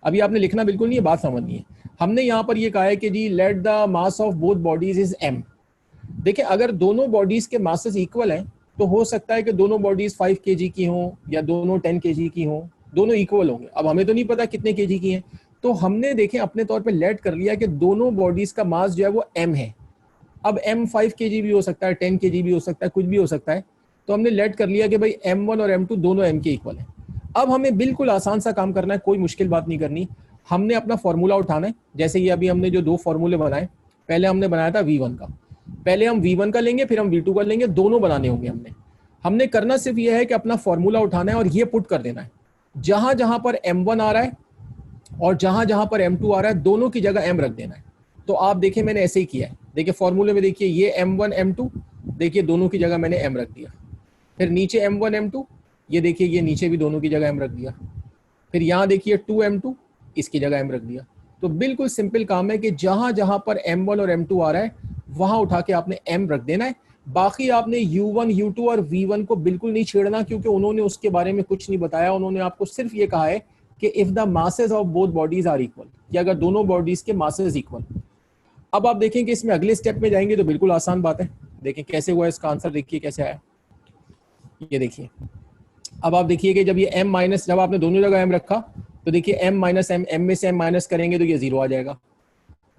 अभी आपने लिखना बिल्कुल नहीं है, बात समझनी है। हमने यहाँ पर ये कहा है कि जी let the mass of both bodies is m। देखिए, अगर दोनों बॉडीज के मासेस इक्वल हैं तो हो सकता है कि दोनों बॉडीज 5 kg की हों या दोनों 10 kg की हों, दोनों इक्वल होंगे। अब हमें तो नहीं पता कितने kg की हैं, तो हमने देखें अपने तौर पे लेट कर लिया कि दोनों बॉडीज का मास जो है वो m है। अब m 5 kg भी हो सकता है, 10 kg भी हो सकता है, कुछ भी हो सकता है। तो हमने लेट कर लिया कि भाई m1 और m2 दोनों m के इक्वल हैं। अब हमें बिल्कुल आसान सा काम करना है, कोई मुश्किल बात नहीं करनी। हमने अपना फॉर्मूला उठाना है। जैसे ये अभी हमने जो 2 फॉर्मूले बनाए, पहले हमने बनाया था V1 का, पहले हम V1 का लेंगे, फिर हम V2 का लेंगे, दोनों बनाने होंगे। हमने करना सिर्फ ये है कि अपना फॉर्मूला उठाना है और ये पुट कर देना है। जहां जहां पर m1 आ रहा है और जहां जहां पर m2 आ रहा है, दोनों की जगह m रख देना है। तो आप देखिए, मैंने ऐसे ही किया है। देखिए फॉर्मूले में, देखिए ये m1 m2, देखिए दोनों की जगह मैंने m रख दिया। फिर नीचे m1 m2, ये देखिए ये नीचे भी दोनों की जगह m रख दिया। फिर यहाँ देखिए 2m2, इसकी जगह m रख दिया। तो बिल्कुल सिंपल काम है कि जहां जहां पर m1 और m2 आ रहा है वहां उठा के आपने m रख देना है। बाकी आपने u1, u2 और v1 को बिल्कुल नहीं छेड़ना, क्योंकि उन्होंने उसके बारे में कुछ नहीं बताया। उन्होंने आपको सिर्फ ये कहा है कि if the masses of both bodies are equal, कि अगर दोनों बॉडीज के मासेस इक्वल। अब आप देखें कि इसमें अगले स्टेप में जाएंगे तो बिल्कुल आसान बात है। देखें कैसे हुआ इसका आंसर, देखिए कैसे आया। ये देखिए, अब आप देखिए कि जब ये m माइनस, जब आपने दोनों जगह m रखा तो देखिए m माइनस m, m में से m माइनस करेंगे तो ये 0 आ जाएगा।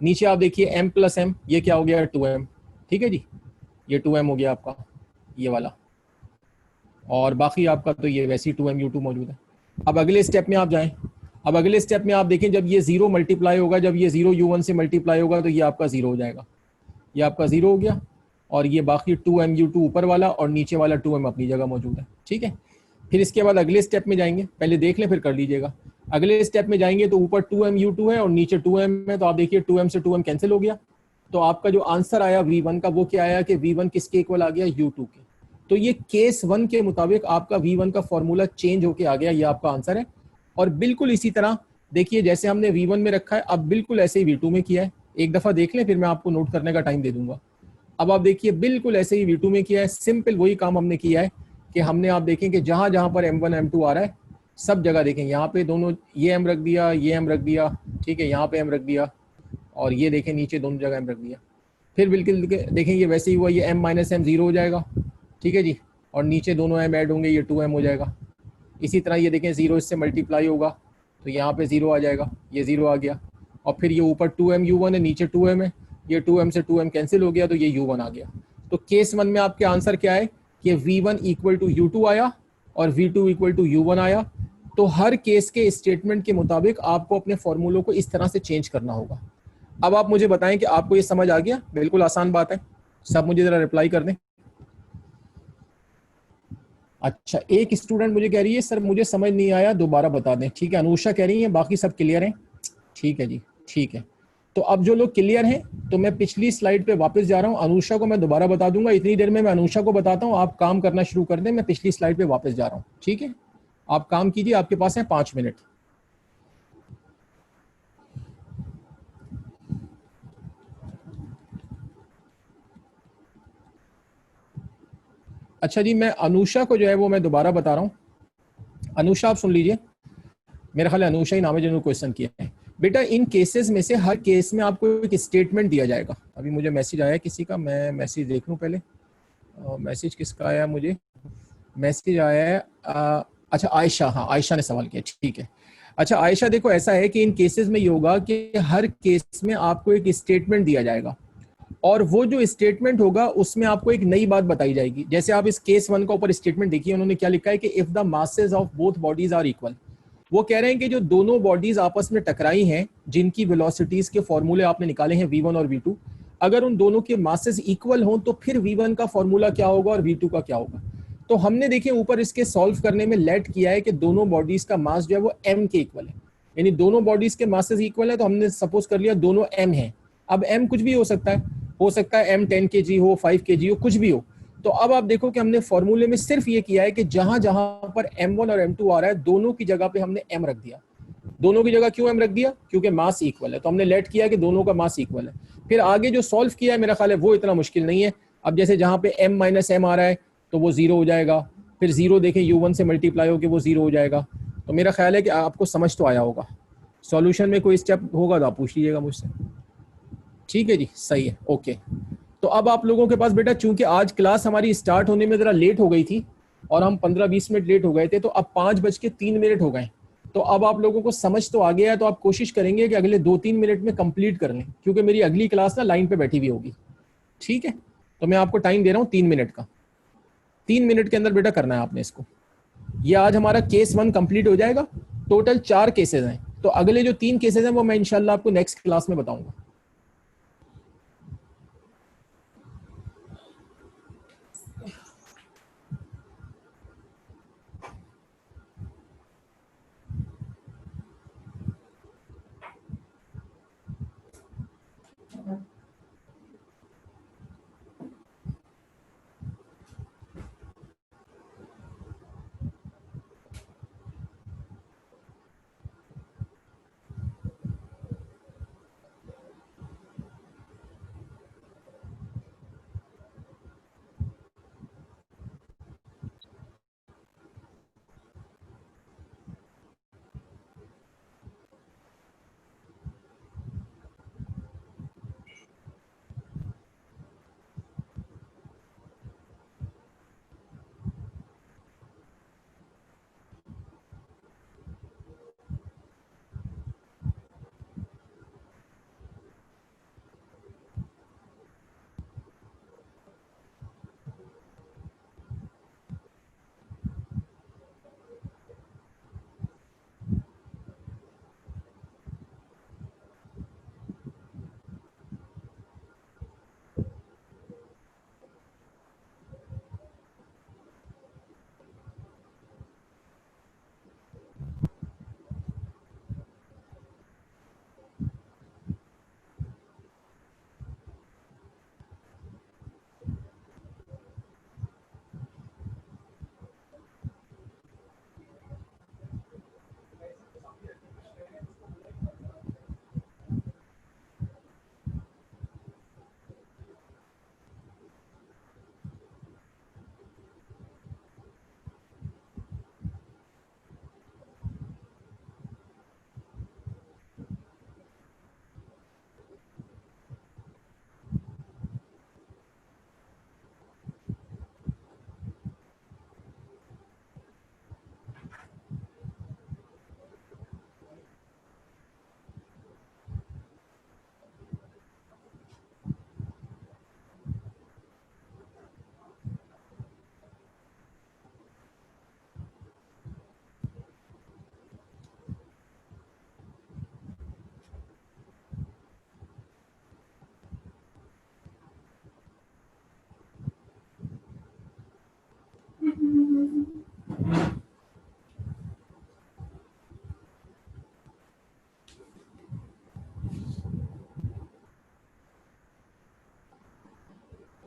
नीचे आप देखिए m प्लस m, ये क्या हो गया 2m। ठीक है जी, ये 2m हो गया आपका ये वाला, और बाकी आपका तो ये वैसे ही 2m u2 मौजूद है। अब अगले स्टेप में आप जाएं। अब अगले स्टेप में आप देखें, जब ये 0 मल्टीप्लाई होगा, जब ये 0 u1 से मल्टीप्लाई होगा तो ये आपका 0 हो जाएगा। ये आपका 0 हो गया, और ये बाकी 2mu2 ऊपर वाला और नीचे वाला 2m अपनी जगह मौजूद है। ठीक है, फिर इसके बाद अगले स्टेप में जाएंगे, पहले देख लें फिर कर लीजिएगा। अगले स्टेप में जाएंगे तो ऊपर 2mu2 है और नीचे 2m है, तो आप देखिए 2m से 2m कैंसिल हो गया। तो आपका जो आंसर आया V1 का वो क्या आया कि V1 किसके इक्वल आ गया, U2 के। तो ये केस 1 के मुताबिक आपका V1 का फॉर्मूला चेंज होके आ गया, ये आपका आंसर है। और बिल्कुल इसी तरह देखिए जैसे हमने V1 में रखा है, अब बिल्कुल ऐसे ही V2 में किया है। एक दफा देख लें फिर मैं आपको नोट करने का टाइम दे दूंगा। अब आप देखिए बिल्कुल ऐसे ही V2 में किया है, सिंपल वही काम हमने किया है कि हमने, आप देखें कि जहां जहां पर M1 M2 आ रहा है सब जगह देखें, यहाँ पे दोनों ये M रख दिया, ये M रख दिया, ठीक है, यहाँ पे M रख दिया, और ये देखें नीचे दोनों जगह M रख दिया। फिर बिल्कुल देखें ये वैसे ही हुआ, ये M माइनस M 0 हो जाएगा, ठीक है जी, और नीचे दोनों M ऐड होंगे, ये 2M हो जाएगा। इसी तरह ये देखें 0 इससे मल्टीप्लाई होगा तो यहाँ पे 0 आ जाएगा, ये 0 आ गया, और फिर ये ऊपर 2mu1 है, नीचे 2m है, ये 2m से 2m कैंसिल हो गया तो ये u1 आ गया। तो केस 1 में आपके आंसर क्या है कि v1 इक्वल टू u2 आया और v2 इक्वल टू u1 आया। तो हर केस के स्टेटमेंट के मुताबिक आपको अपने फॉर्मूलों को इस तरह से चेंज करना होगा। अब आप मुझे बताएं कि आपको ये समझ आ गया? बिल्कुल आसान बात है, सब मुझे जरा रिप्लाई कर दें। अच्छा, एक स्टूडेंट मुझे कह रही है सर मुझे समझ नहीं आया, दोबारा बता दें। ठीक है, अनुषा कह रही है बाकी सब क्लियर हैं। ठीक है जी, ठीक है। तो अब जो लोग क्लियर हैं तो मैं पिछली स्लाइड पे वापस जा रहा हूं, अनुषा को मैं दोबारा बता दूंगा, इतनी देर में मैं अनुषा को बताता हूं, आप काम करना शुरू कर दें, मैं पिछली स्लाइड पे वापस जा रहा हूं। ठीक है, आप काम कीजिए, आपके पास है 5 मिनट। अच्छा जी, मैं अनुषा को जो है वो मैं दोबारा बता रहा हूँ। अनुषा आप सुन लीजिए, मेरा ख्याल है अनुषा ही नाम है जिन्होंने क्वेश्चन किया है। बेटा इन केसेस में से हर केस में आपको एक स्टेटमेंट दिया जाएगा। अभी मुझे मैसेज आया किसी का, मैं मैसेज देख लूँ पहले। मैसेज किसका आया मुझे? मैसेज आया है अच्छा आयशा, हाँ आयशा ने सवाल किया, ठीक है। अच्छा आयशा, देखो ऐसा है कि इन केसेस में ये होगा कि हर केस में आपको एक स्टेटमेंट दिया जाएगा, और वो जो स्टेटमेंट होगा उसमें आपको एक नई बात बताई जाएगी। जैसे आप इस केस 1 का ऊपर स्टेटमेंट देखिए, उन्होंने क्या लिखा है कि if the masses of both bodies are equal. वो कह रहे हैं कि जो दोनों बॉडीज आपस में टकराई हैं, जिनकी वेलोसिटीज के फॉर्मूले आपने निकाले हैं v1 और v2, अगर उन दोनों के मासेस इक्वल हों तो फिर v1 का फॉर्मूला क्या होगा और v2 का क्या होगा। तो हमने देखिए ऊपर इसके सॉल्व करने में लेट किया है कि दोनों बॉडीज का मास जो है वो m के इक्वल है, यानी दोनों बॉडीज के मासेस इक्वल है, तो हमने सपोज कर लिया दोनों m है। अब m कुछ भी हो सकता है m 10 kg हो, 5 kg हो, कुछ भी हो। तो अब आप देखो कि हमने फॉर्मूले में सिर्फ ये किया है कि जहां जहां पर m1 और m2 आ रहा है दोनों की जगह पे हमने m रख दिया। दोनों की जगह क्यों m रख दिया? क्योंकि मास इक्वल है, तो हमने लेट किया कि दोनों का मास इक्वल है। फिर आगे जो सॉल्व किया है मेरा ख्याल है वो इतना मुश्किल नहीं है। अब जैसे जहां पे m माइनस एम आ रहा है तो वो 0 हो जाएगा, फिर 0 देखें u1 से मल्टीप्लाई होकर वो 0 हो जाएगा। तो मेरा ख्याल है कि आपको समझ तो आया होगा। सॉल्यूशन में कोई स्टेप होगा तो आप पूछ लीजिएगा मुझसे। ठीक है जी, सही है, ओके। तो अब आप लोगों के पास बेटा, चूंकि आज क्लास हमारी स्टार्ट होने में जरा लेट हो गई थी और हम 15-20 मिनट लेट हो गए थे, तो अब 5:03 हो गए। तो अब आप लोगों को समझ तो आ गया है, तो आप कोशिश करेंगे कि अगले 2-3 मिनट में कंप्लीट कर लें, क्योंकि मेरी अगली क्लास ना लाइन पे बैठी हुई होगी। ठीक है, तो मैं आपको टाइम दे रहा हूँ 3 मिनट का। 3 मिनट के अंदर बेटा करना है आपने इसको। ये आज हमारा केस 1 कंप्लीट हो जाएगा। टोटल 4 केसेस हैं, तो अगले जो 3 केसेस हैं वो मैं इंशाल्लाह आपको नेक्स्ट क्लास में बताऊंगा।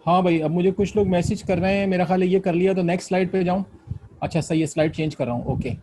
हाँ भाई, अब मुझे कुछ लोग मैसेज कर रहे हैं, मेरा ख्याल है ये कर लिया तो नेक्स्ट स्लाइड पे जाऊँ। अच्छा सही है, स्लाइड चेंज कर रहा हूँ, ओके।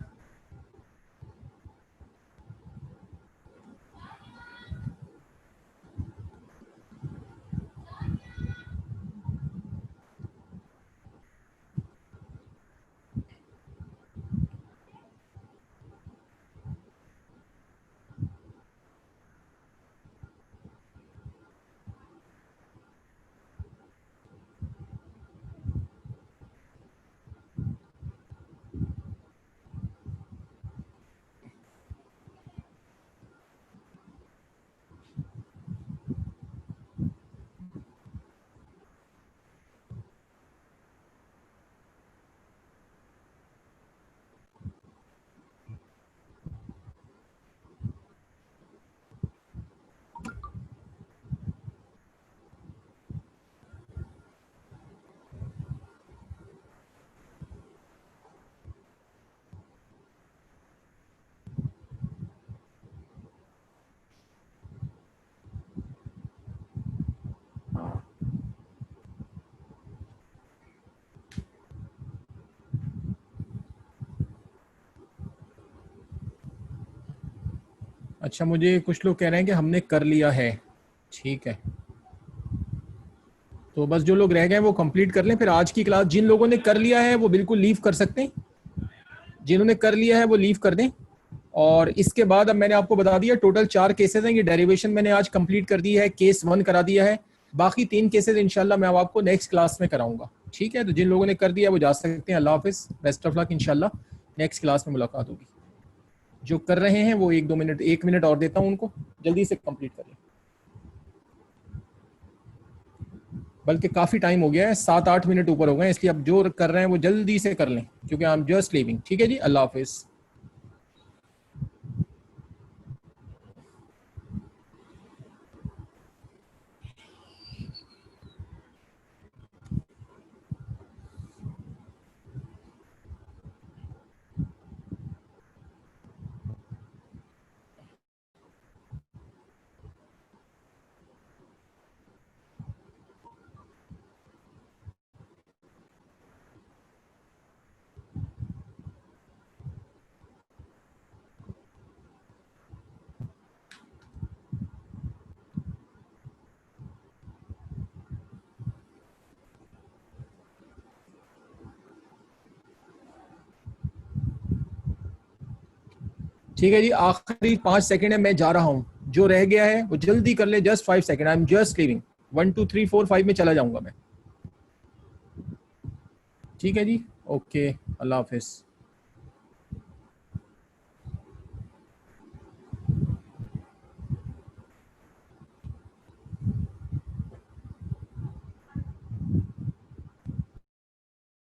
अच्छा, मुझे कुछ लोग कह रहे हैं कि हमने कर लिया है, ठीक है। तो बस जो लोग रह गए वो कंप्लीट कर लें, फिर आज की क्लास जिन लोगों ने कर लिया है वो बिल्कुल लीव कर सकते हैं, जिन्होंने कर लिया है वो लीव कर दें। और इसके बाद अब मैंने आपको बता दिया टोटल 4 केसेस हैं, ये डेरिवेशन मैंने आज कंप्लीट कर दी है, केस 1 करा दिया है, बाकी 3 केसेस इंशाल्लाह मैं अब आपको नेक्स्ट क्लास में कराऊंगा, ठीक है। तो जिन लोगों ने कर दिया वो जा सकते हैं, अल्लाह हाफिज, बेस्ट ऑफ लक, इंशाल्लाह नेक्स्ट क्लास में मुलाकात होगी। जो कर रहे हैं वो 1-2 मिनट, 1 मिनट और देता हूँ उनको, जल्दी से कंप्लीट कर लें, बल्कि काफ़ी टाइम हो गया है, 7-8 मिनट ऊपर हो गए, इसलिए अब जो कर रहे हैं वो जल्दी से कर लें क्योंकि आई एम जस्ट लीविंग, ठीक है जी, अल्लाह हाफिज़। ठीक है जी, आखिरी 5 सेकंड है, मैं जा रहा हूँ, जो रह गया है वो जल्दी कर ले, just 5 second, I am just leaving, 1 2 3 4 5 में चला जाऊंगा मैं, ठीक है जी, ओके, अल्लाह हाफिज़।